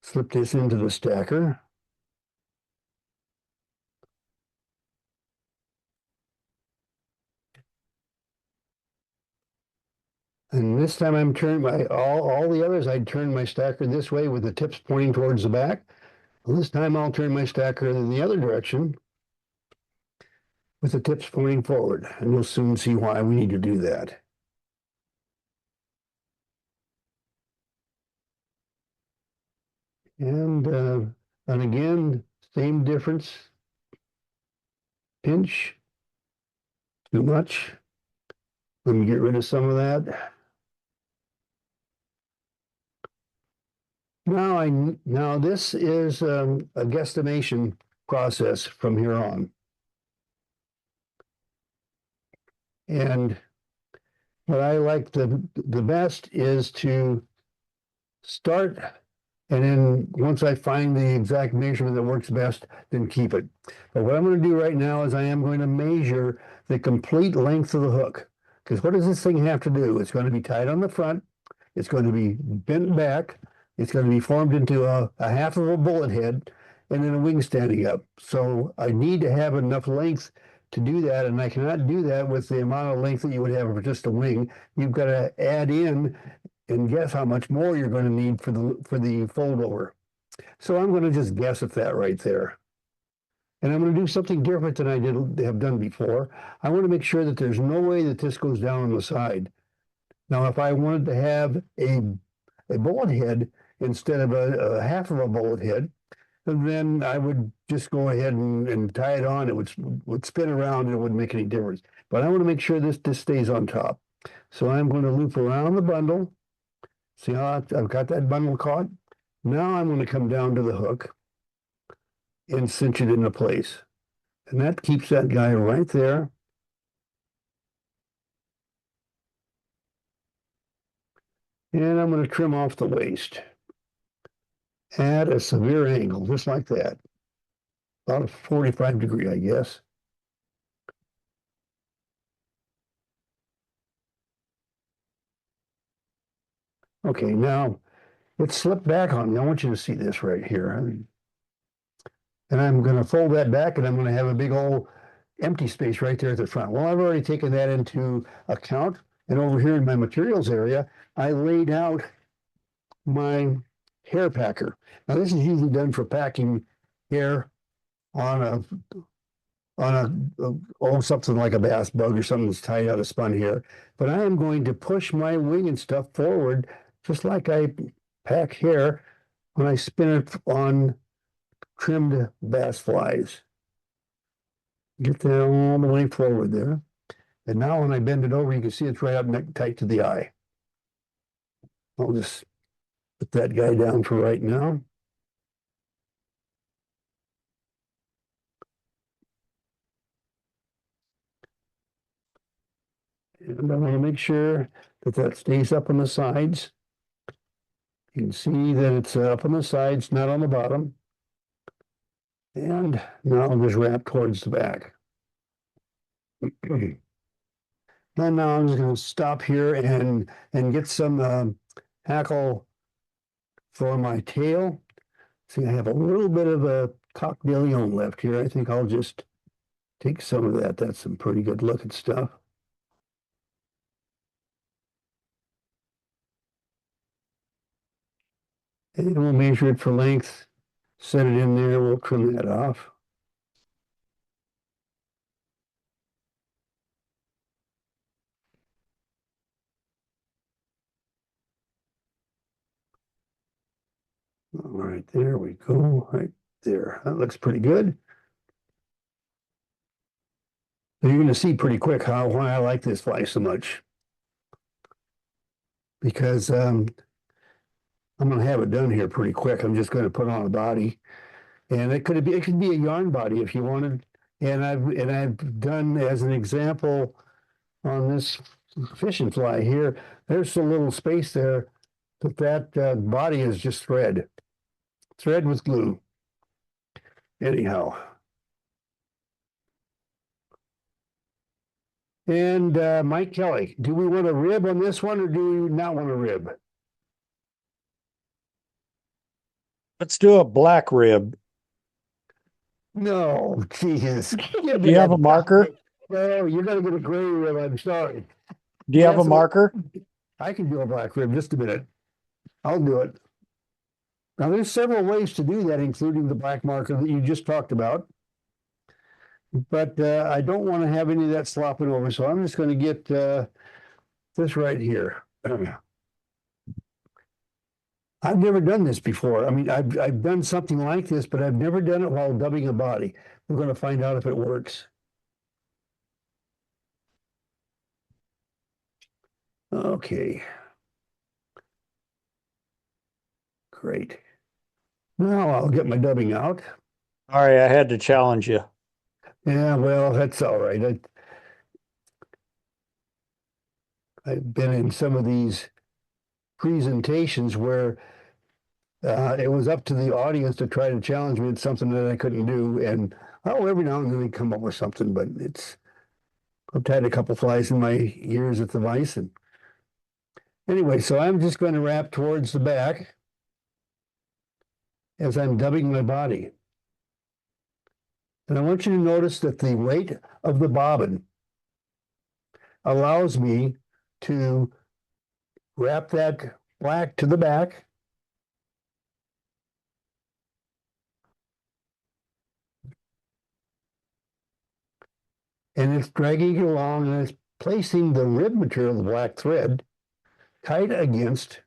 slip this into the stacker. And this time I'm turning all the others, I'd turn my stacker this way with the tips pointing towards the back. Well, this time I'll turn my stacker in the other direction with the tips pointing forward, and you'll soon see why we need to do that. And again, same difference. Pinch. Too much. Let me get rid of some of that. Now this is a guesstimation process from here on. And what I like the best is to start, and then once I find the exact measurement that works best, then keep it. But what I'm going to do right now is I am going to measure the complete length of the hook. Because what does this thing have to do? It's going to be tied on the front. It's going to be bent back. It's going to be formed into a half of a bullet head and then a wing standing up. So I need to have enough length to do that, and I cannot do that with the amount of length that you would have for just a wing. You've got to add in and guess how much more you're going to need for the fold over. So I'm going to just guess at that right there. And I'm going to do something different than I have done before. I want to make sure that there's no way that this goes down on the side. Now, if I wanted to have a bullet head instead of a half of a bullet head, and then I would just go ahead and tie it on. It would spin around and it wouldn't make any difference. But I want to make sure this stays on top. So I'm going to loop around the bundle. See how I've got that bundle caught? Now I'm going to come down to the hook and cinch it into place. And that keeps that guy right there. And I'm going to trim off the waist at a severe angle, just like that. About a 45 degree, I guess. Okay, now it slipped back on me. I want you to see this right here. And I'm going to fold that back and I'm going to have a big old empty space right there at the front. Well, I've already taken that into account. And over here in my materials area, I laid out my hair packer. Now this is usually done for packing hair on something like a bass bug or something that's tied out of spun hair. But I am going to push my wing and stuff forward just like I pack hair when I spin it on trimmed bass flies. Get that all the way forward there. And now when I bend it over, you can see it's right up neck tight to the eye. I'll just put that guy down for right now. And I want to make sure that that stays up on the sides. You can see that it's up on the sides, not on the bottom. And now I'll just wrap towards the back. And now I'm just going to stop here and get some hackle for my tail. See, I have a little bit of a coq de leon left here. I think I'll just take some of that. That's some pretty good looking stuff. And we'll measure it for length, set it in there, we'll trim that off. All right, there we go, right there. That looks pretty good. You're going to see pretty quick why I like this fly so much. Because I'm going to have it done here pretty quick. I'm just going to put on a body. And it could be a yarn body if you wanted. And I've done as an example on this fishing fly here, there's a little space there, but that body is just thread with glue. Anyhow. And Mike Kelly, do we want a rib on this one or do we not want a rib? Let's do a black rib. No, Jesus. Do you have a marker? No, you're gonna get a gray rib, I'm sorry. Do you have a Yes, marker? I can do a black rib, just a minute. I'll do it. Now, there's several ways to do that, including the black marker that you just talked about. But I don't want to have any of that slopping over, so I'm just going to get this right here. I've never done this before. I mean, I've done something like this, but I've never done it while dubbing a body. We're going to find out if it works. Okay. Great. Now I'll get my dubbing out. Sorry, I had to challenge you. Yeah, well, that's all right. I've been in some of these presentations where it was up to the audience to try to challenge me at something that I couldn't do. And every now and then they come up with something, but I've had a couple flies in my ears at the vise. And anyway, so I'm just going to wrap towards the back as I'm dubbing my body. And I want you to notice that the weight of the bobbin allows me to wrap that black to the back. And it's dragging it along and it's placing the rib material, the black thread, tight against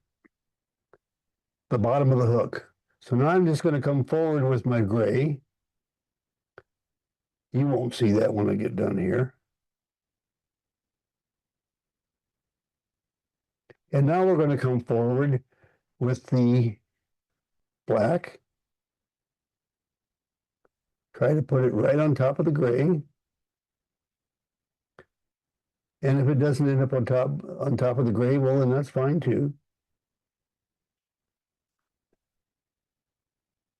the bottom of the hook. So now I'm just going to come forward with my gray. You won't see that when I get done here. And now we're going to come forward with the black. Try to put it right on top of the gray. And if it doesn't end up on top of the gray, well, then that's fine too.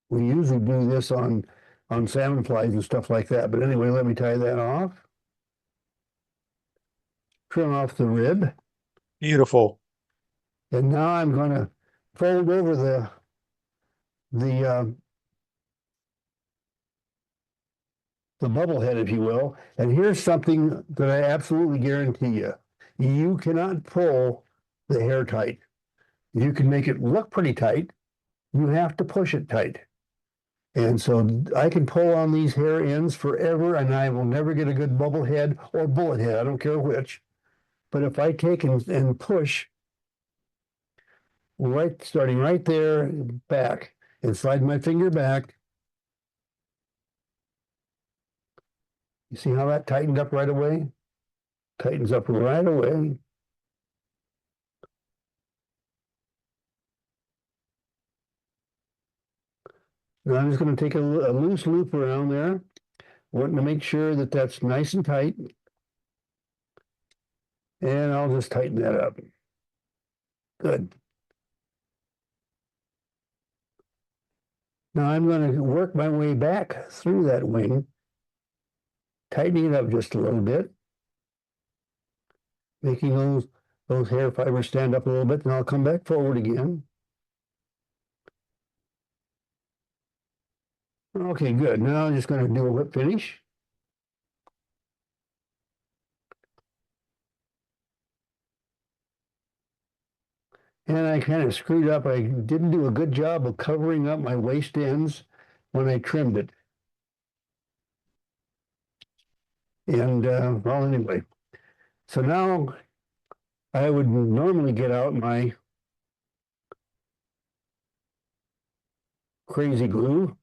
We usually do this on salmon flies and stuff like that. But anyway, let me tie that off. Trim off the rib. Beautiful. And now I'm going to fold over the bubble head, if you will. And here's something that I absolutely guarantee you. You cannot pull the hair tight. You can make it look pretty tight. You have to push it tight. And so I can pull on these hair ends forever, and I will never get a good bubble head or bullet head. I don't care which. But if I take and push right, starting right there, back, and slide my finger back, you see how that tightened up right away? Tightens up right away. Now I'm just going to take a loose loop around there, wanting to make sure that that's nice and tight. And I'll just tighten that up. Good. Now I'm going to work my way back through that wing, tightening it up just a little bit, making those hair fibers stand up a little bit, and I'll come back forward again. Okay, good. Now I'm just going to do a whip finish. And I kind of screwed up. I didn't do a good job of covering up my waist ends when I trimmed it. And, well, anyway. So now I would normally get out my crazy glue.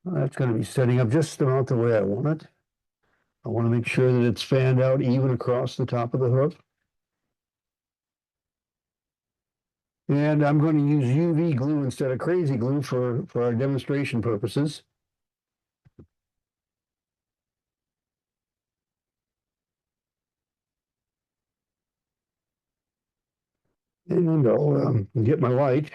That's going to be setting up just about the way I want it. I want to make sure that it's fanned out even across the top of the hook. And I'm going to use UV glue instead of crazy glue for our demonstration purposes. And I'll get my light.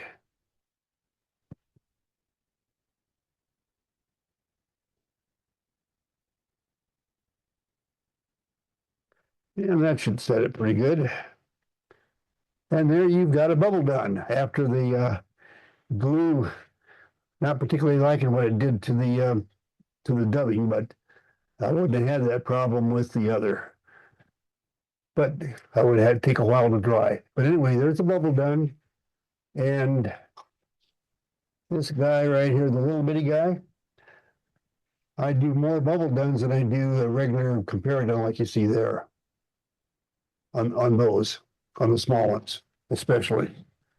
And that should set it pretty good. And there you've got a bubble done after the glue, not particularly liking what it did to the dubbing, but I wouldn't have had that problem with the other. But I would have had to take a while to dry. But anyway, there's a bubble done. And this guy right here, the little bitty guy, I do more bubble duns than I do a regular Comparadun like you see there. On those, on the small ones, especially.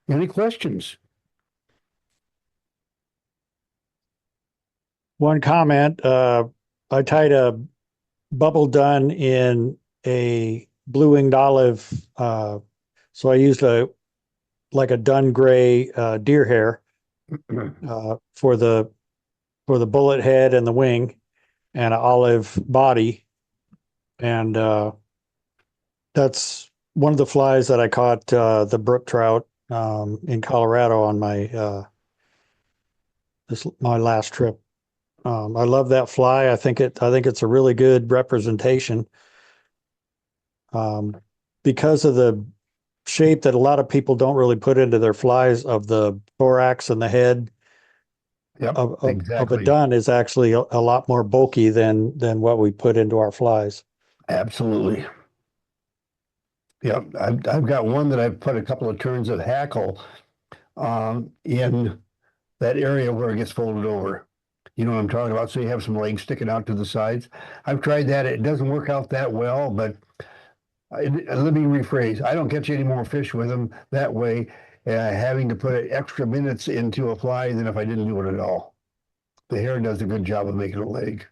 Any questions? One comment, I tied a bubble dun in a blue-winged olive, so I used like a dun gray deer hair for the bullet head and the wing, and an olive body, and that's one of the flies that I caught the brook trout in Colorado on my my last trip. I love that fly. I think it's a really good representation because of the shape that a lot of people don't really put into their flies of the thorax and the head. Yep, of exactly. a dun is actually a lot more bulky than what we put into our flies. Absolutely. Yeah, I've got one that I've put a couple of turns of hackle in that area where it gets folded over. You know what I'm talking about? So you have some legs sticking out to the sides. I've tried that. It doesn't work out that well, but let me rephrase. I don't catch any more fish with them that way, having to put extra minutes into a fly than if I didn't do it at all. The hair does a good job of making a leg.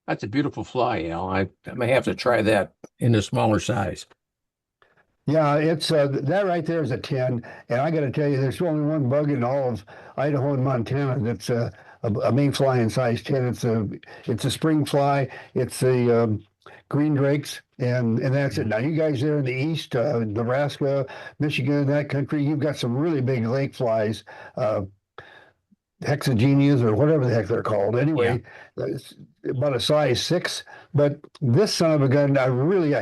That's a beautiful fly, Al. I may have to try that in a smaller size. Yeah, it's that right there is a 10, and I got to tell you, there's only one bug in all of Idaho and Montana that's a mayfly in size 10. It's a spring fly. It's a green drakes, and that's it. Now, you guys there in the east, Nebraska, Michigan, that country, you've got some really big lake flies. Hexagenias or whatever the heck they're called. Anyway, it's about a size 6. But this son of a gun, I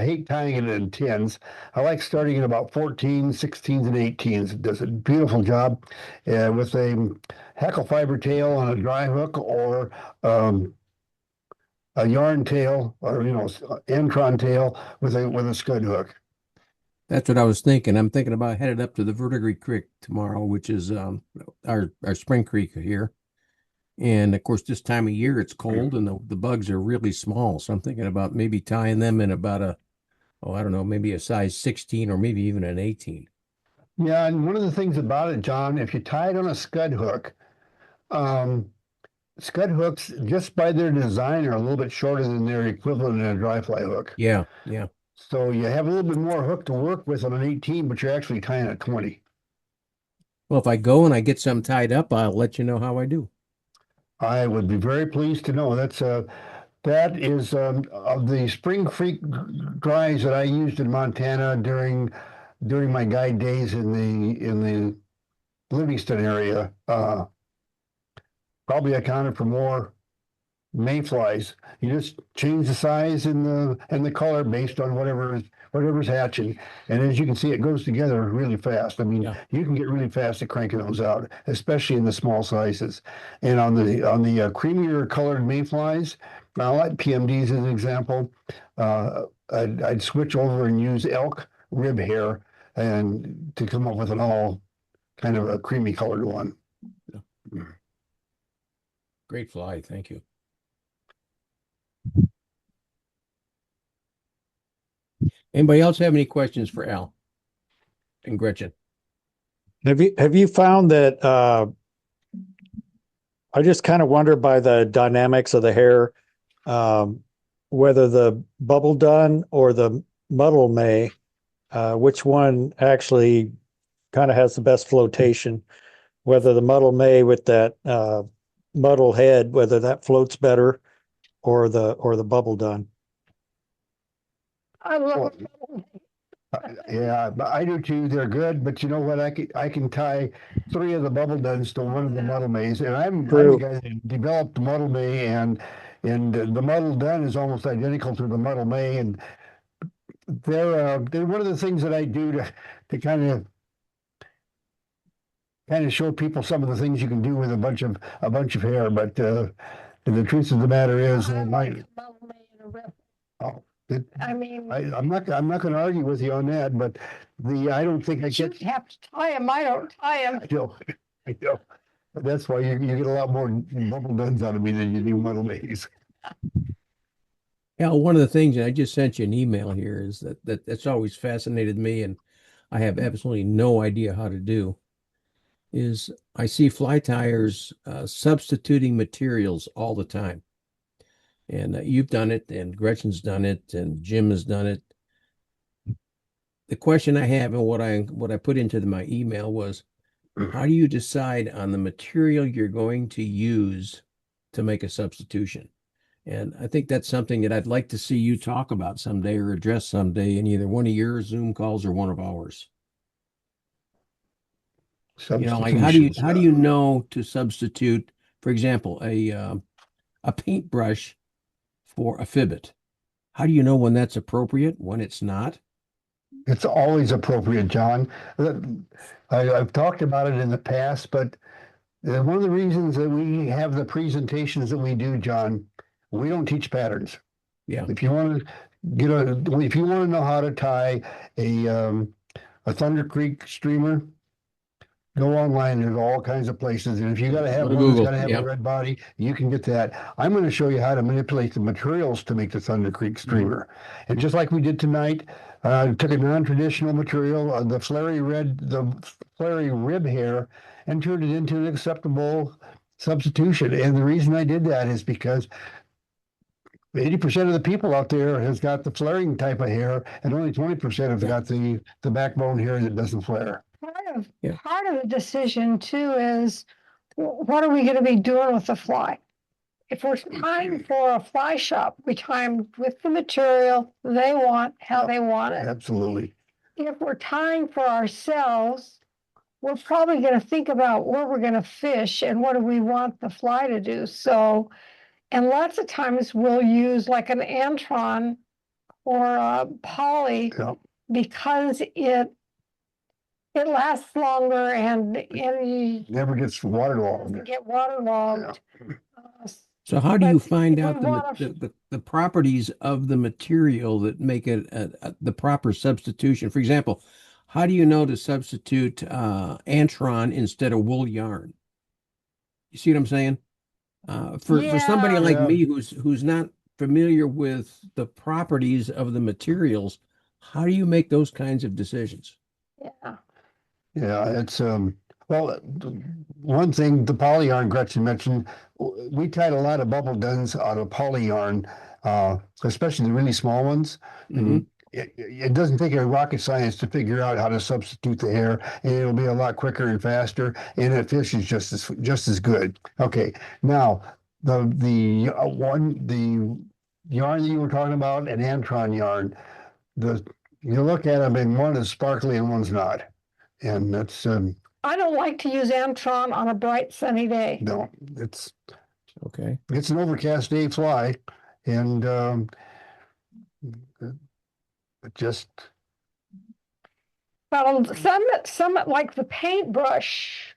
hate tying it in 10s. I like starting at about 14s, 16s, and 18s. It does a beautiful job with a hackle fiber tail on a dry hook or a yarn tail or Antron tail with a scud hook. That's what I was thinking. I'm thinking about headed up to the Verdigris Creek tomorrow, which is our spring creek here. And of course, this time of year it's cold and the bugs are really small. So I'm thinking about maybe tying them in about I don't know, maybe a size 16 or maybe even an 18. Yeah, and one of the things about it, John, if you tie it on a scud hook, scud hooks, just by their design, are a little bit shorter than their equivalent in a dry fly hook. Yeah, yeah. So you have a little bit more hook to work with on an 18, but you're actually tying a 20. Well, if I go and I get some tied up, I'll let you know how I do. I would be very pleased to know. That is of the spring creek dries that I used in Montana during my guide days in the Livingston area. Probably accounted for more mayflies. You just change the size and the color based on whatever's hatching. And as you can see, it goes together really fast. I mean, you can get really fast at cranking those out, especially in the small sizes. And on the creamier colored mayflies, I like PMDs as an example. I'd switch over and use elk rib hair and to come up with an all kind of a creamy colored one. Great fly, thank you. Anybody else have any questions for Al and Gretchen? Have you found that I just kind of wonder by the dynamics of the hair, whether the Bubble Dunn or the Muddle May, which one actually kind of has the best flotation, whether the Muddle May with that muddle head, whether that floats better or the Bubble Dunn. I love Yeah, I do too. They're good, but you know what? I can tie 3 of the Bubble Duns to one of the Muddle Mays, and I'm the guy that developed the Muddle May, and the Muddle Dun is almost identical to the Muddle May, and they're one of the things that I do to kind of show people some of the things you can do with a bunch of hair. But the truth of the matter is, I mean, I'm not going to argue with you on that, but I don't think I you get. have to tie them. I don't tie them. I know. But that's why you get a lot more Bubble Duns out of me than you do Muddle Mays. Al, one of the things, and I just sent you an email here, is that's always fascinated me, and I have absolutely no idea how to do, is I see fly tyers substituting materials all the time. And you've done it, and Gretchen's done it, and Jim has done it. The question I have, and what I put into my email was, how do you decide on the material you're going to use to make a substitution? And I think that's something that I'd like to see you talk about someday or address someday in either one of your Zoom calls or one of ours. Like how do you know to substitute, for example, a paintbrush for a fibbit? How do you know when that's appropriate, when it's not? It's always appropriate, John. I've talked about it in the past, but one of the reasons that we have the presentations that we do, John, we don't teach patterns. Yeah. If you want to know how to tie a Thunder Creek streamer, go online. There's all kinds of places. And if you got to have Go to one that's Google, got to have yeah. a red body, you can get that. I'm going to show you how to manipulate the materials to make the Thunder Creek streamer. And just like we did tonight, took a non-traditional material, the flary rib hair, and turned it into an acceptable substitution. And the reason I did that is because 80% of the people out there has got the flaring type of hair, and only 20% have got the backbone hair that doesn't flare. Yeah. Part of the decision too is what are we going to be doing with the fly? If we're tying for a fly shop, we tie them with the material they want, how they want it. Absolutely. If we're tying for ourselves, we're probably going to think about where we're going to fish and what do we want the fly to do. So, and lots of times we'll use like an Antron or a poly Yeah. because it lasts longer and you Never gets waterlogged. get waterlogged. So how do you But find we out wanna- the properties of the material that make it the proper substitution? For example, how do you know to substitute Antron instead of wool yarn? You see what I'm saying? For somebody Yeah. like Yeah. me who's not familiar with the properties of the materials, how do you make those kinds of decisions? Yeah. Yeah, it's well, one thing the poly yarn Gretchen mentioned, we tied a lot of bubble duns out of poly yarn, especially the really small ones. Mhm. It doesn't take a rocket science to figure out how to substitute the hair, and it'll be a lot quicker and faster, and it fishes just as good. Okay, now the yarn that you were talking about, an Antron yarn, you look at them and one is sparkly and one's not, and that's I don't like to use Antron on a bright sunny day. no, it's Okay. an overcast day fly, and it just But some like the paintbrush,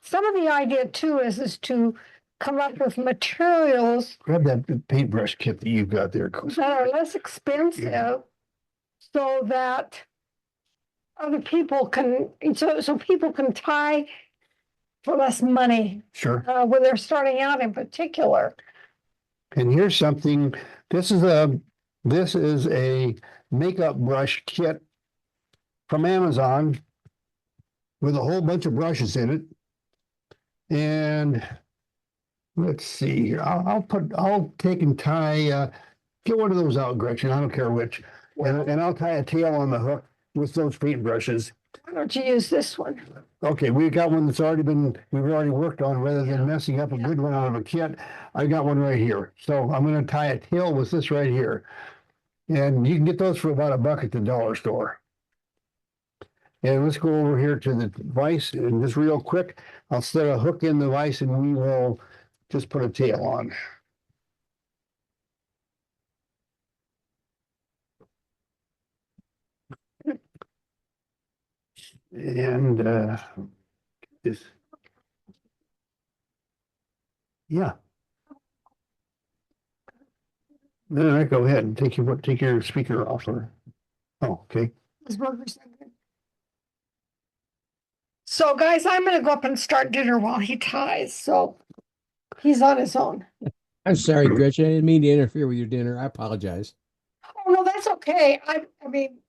some of the idea too is to come up with materials grab that paintbrush kit that you've got there. that are less expensive so that other people can, so people can tie for less money Sure. when they're starting out in particular. And here's something, this is a makeup brush kit from Amazon with a whole bunch of brushes in it. And let's see here, I'll take and tie, get one of those out, Gretchen, I don't care which. And I'll tie a tail on the hook with those paintbrushes. Why don't you use this one? Okay, we've got one we've already worked on, rather than messing up a good one out of a kit. I got one right here. So I'm gonna tie a tail with this right here. And you can get those for about $1 at the dollar store. And let's go over here to the vise, and just real quick, I'll set a hook in the vise and we will just put a tail on. And this, yeah. All right, go ahead and take your speaker off. Oh, okay. So guys, I'm gonna go up and start dinner while he ties, so he's on his own. I'm sorry, Gretchen. I didn't mean to interfere with your dinner. I apologize. Oh, no, that's okay. I mean,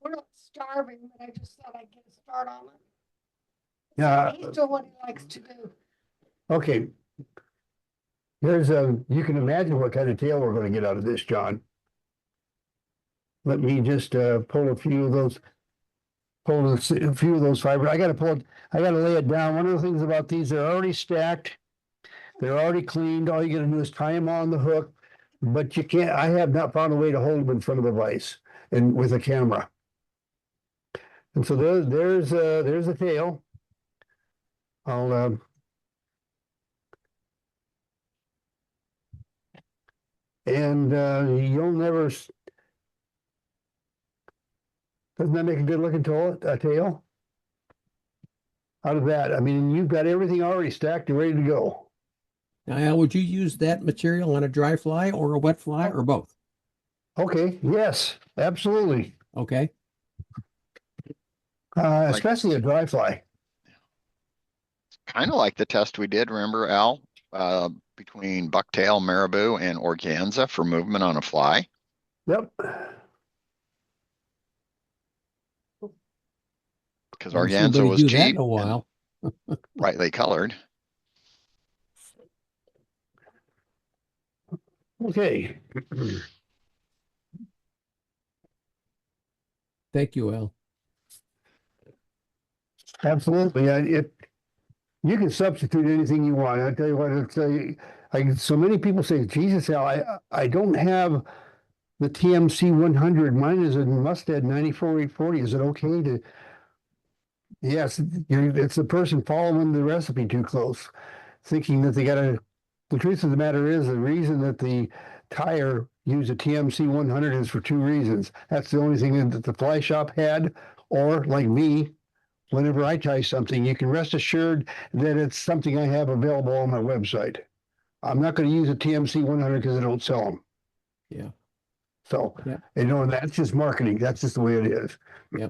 we're not starving, but I just thought I'd get a start on it. Yeah. He's doing what he likes to do. Okay. You can imagine what kind of tail we're going to get out of this, John. Let me just pull a few of those fibers. I got to lay it down. One of the things about these, they're already stacked. They're already cleaned. All you got to do is tie them on the hook, but you can't, I have not found a way to hold them in front of the vise and with a camera. And so there's the tail. I'll and you'll never, doesn't that make a good looking tail? Out of that, I mean, you've got everything already stacked and ready to go. Now, Al, would you use that material on a dry fly or a wet fly or both? Okay, yes, absolutely. Okay. Especially a dry fly. kind of like the test we did, remember, Al? Between bucktail, marabou, and organza for movement on a fly. Yep. Because Haven't seen organza anybody was do that cheap in a and while. brightly colored. Okay. Thank you, Al. Absolutely. You can substitute anything you want. I tell you what, so many people say, Jesus, Al, I don't have the TMC 100. Mine is a Mustad 94840. Is it okay to? Yes, it's the person following the recipe too close, thinking that they got to. The truth of the matter is, the reason that the tire used a TMC 100 is for two reasons. That's the only thing that the fly shop had, or like me, whenever I tie something, you can rest assured that it's something I have available on my website. I'm not going to use a TMC 100 because I don't sell them. Yeah. So, Yeah. that's just marketing. That's just the way it is. Yeah.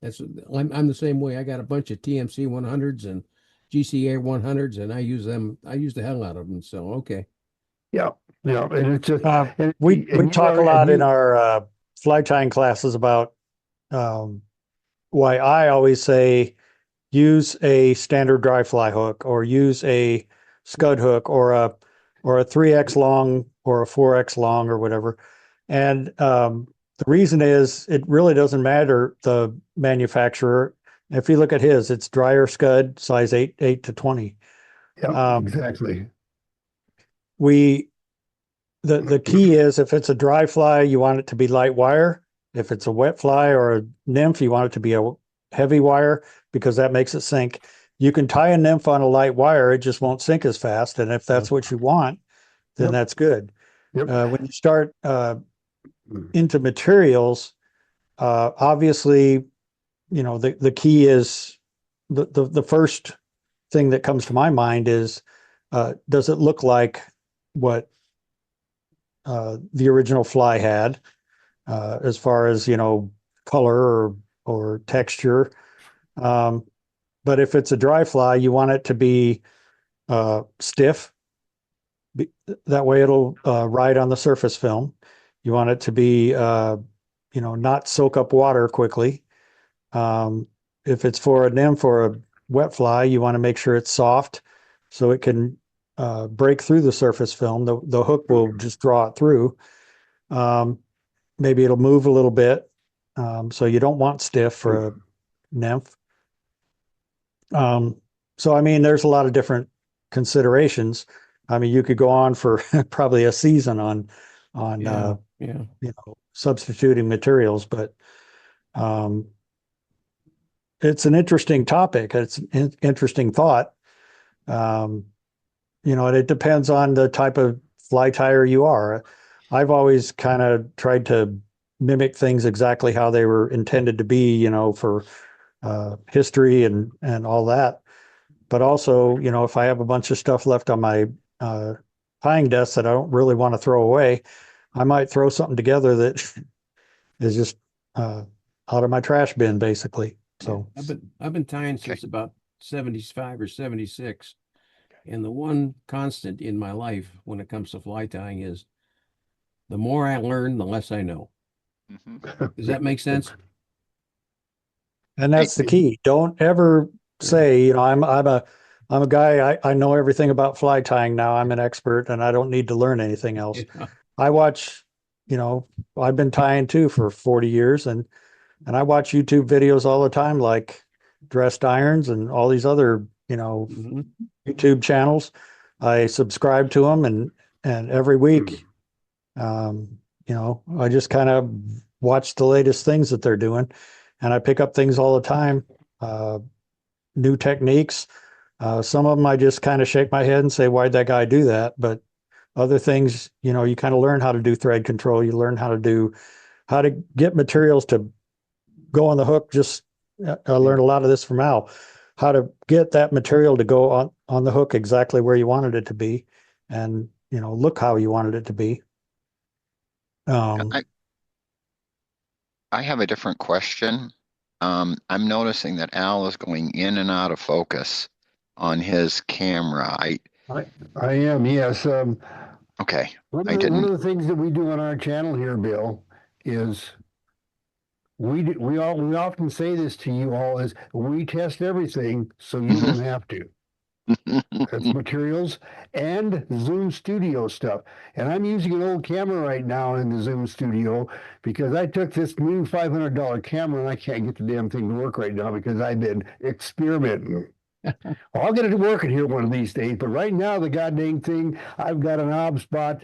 I'm the same way. I got a bunch of TMC 100s and GCA 100s, and I use them. I use the hell out of them. So, okay. Yeah. And it's just, We talk a lot in our fly tying classes about why I always say use a standard dry fly hook, or use a scud hook, or a 3X long or a 4X long or whatever. And the reason is it really doesn't matter the manufacturer. If you look at his, it's dryer scud, size 8 to 20. Yeah, exactly. The key is, if it's a dry fly, you want it to be light wire. If it's a wet fly or a nymph, you want it to be a heavy wire, because that makes it sink. You can tie a nymph on a light wire, it just won't sink as fast. And if that's what you want, then that's good. Yep. When you start into materials, obviously, the key is the first thing that comes to my mind is, does it look like what the original fly had, as far as, color or texture. But if it's a dry fly, you want it to be stiff. That way it'll ride on the surface film. You want it to be, not soak up water quickly. If it's for a nymph or a wet fly, you want to make sure it's soft so it can break through the surface film. The hook will just draw it through. Maybe it'll move a little bit. So you don't want stiff for a nymph. So, I mean, there's a lot of different considerations. I mean, you could go on for probably a season on substituting materials, but it's an interesting topic. It's an interesting thought. And it depends on the type of fly tyer you are. I've always kind of tried to mimic things exactly how they were intended to be, for history and all that. But also, if I have a bunch of stuff left on my tying desk that I don't really want to throw away, I might throw something together that is just out of my trash bin, basically. So I've been tying since about 75 or 76. And the one constant in my life when it comes to fly tying is the more I learn, the less I know. Does that make sense? And that's the key. Don't ever say, I'm a guy, I know everything about fly tying now. I'm an expert and I don't need to learn anything else. Yeah. I watch, I've been tying too for 40 years, and I watch YouTube videos all the time, like Dressed Irons and all these other, YouTube channels. I subscribe to them, and every week, I just kind of watch the latest things that they're doing, and I pick up things all the time, new techniques. Some of them I just kind of shake my head and say, why'd that guy do that? But other things, you kind of learn how to do thread control. You learn how to get materials to go on the hook. I learned a lot of this from Al, how to get that material to go on the hook exactly where you wanted it to be, and, look how you wanted it to be. I have a different question. I'm noticing that Al is going in and out of focus on his camera. I am, yes. Okay, One I of didn't. the things that we do on our channel here, Bill, is we often say this to you all is we test everything so you don't have to. It's materials and Zoom Studio stuff. And I'm using an old camera right now in the Zoom Studio because I took this new $500 camera and I can't get the damn thing to work right now because I've been experimenting. I'll get it working here one of these days, but right now the goddamn thing, I've got an OBSBot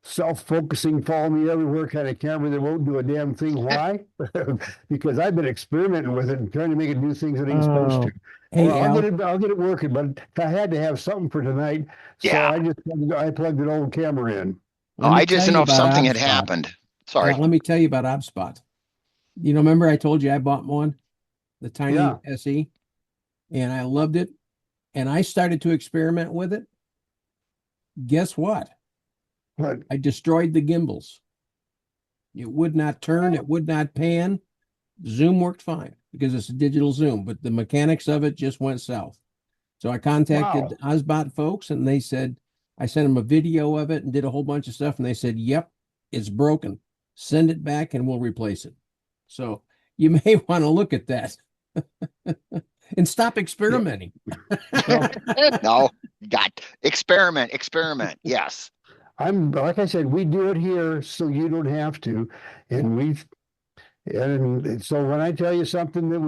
self-focusing, follow me everywhere kind of camera that won't do a damn thing. Why? Because I've been experimenting with it and trying to make it do things it ain't supposed to. Hey, Well, Al. I'll get it working, but I had to have something for tonight, so Yeah. I plugged an old camera in. Oh, Let me I just tell didn't you know if about something had OBSBot. happened. Sorry. Let me tell you about OBSBot. Remember I told you I bought one, the tiny Yeah. SE, and I loved it. And I started to experiment with it. Guess what? But I destroyed the gimbals. It would not turn, it would not pan. Zoom worked fine because it's a digital zoom, but the mechanics of it just went south. So I contacted OBSBot folks and they said, I sent them a video of it and did a whole bunch of stuff. And they said, yep, it's broken. Send it back and we'll replace it. So you may want to look at that and stop experimenting. No, experiment. Yes. I'm like I said, we do it here so you don't have to, and so when I tell you something that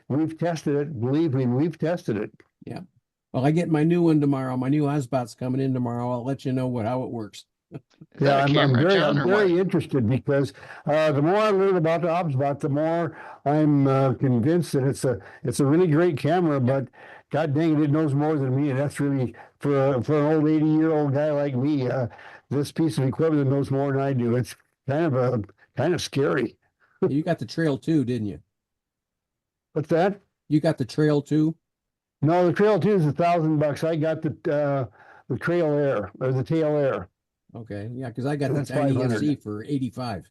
we've tested it, believe me, we've tested it. Yeah. Well, I get my new one tomorrow. My new OBSBot's coming in tomorrow. I'll let you know how it works. Is that a camera, John, or what? very interested because the more I learn about the OBSBot, the more I'm convinced that it's a really great camera. But God dang it knows more than me, and that's really for an old 80-year-old guy like me. This piece of equipment knows more than I do. It's kind of scary. You got the Trail 2, didn't you? What's that? You got the Trail 2? No, the Trail 2 is $1,000. I got the Trail Air or the Tail Air. Okay, yeah, because I got the That's tiny 500. SE for 85.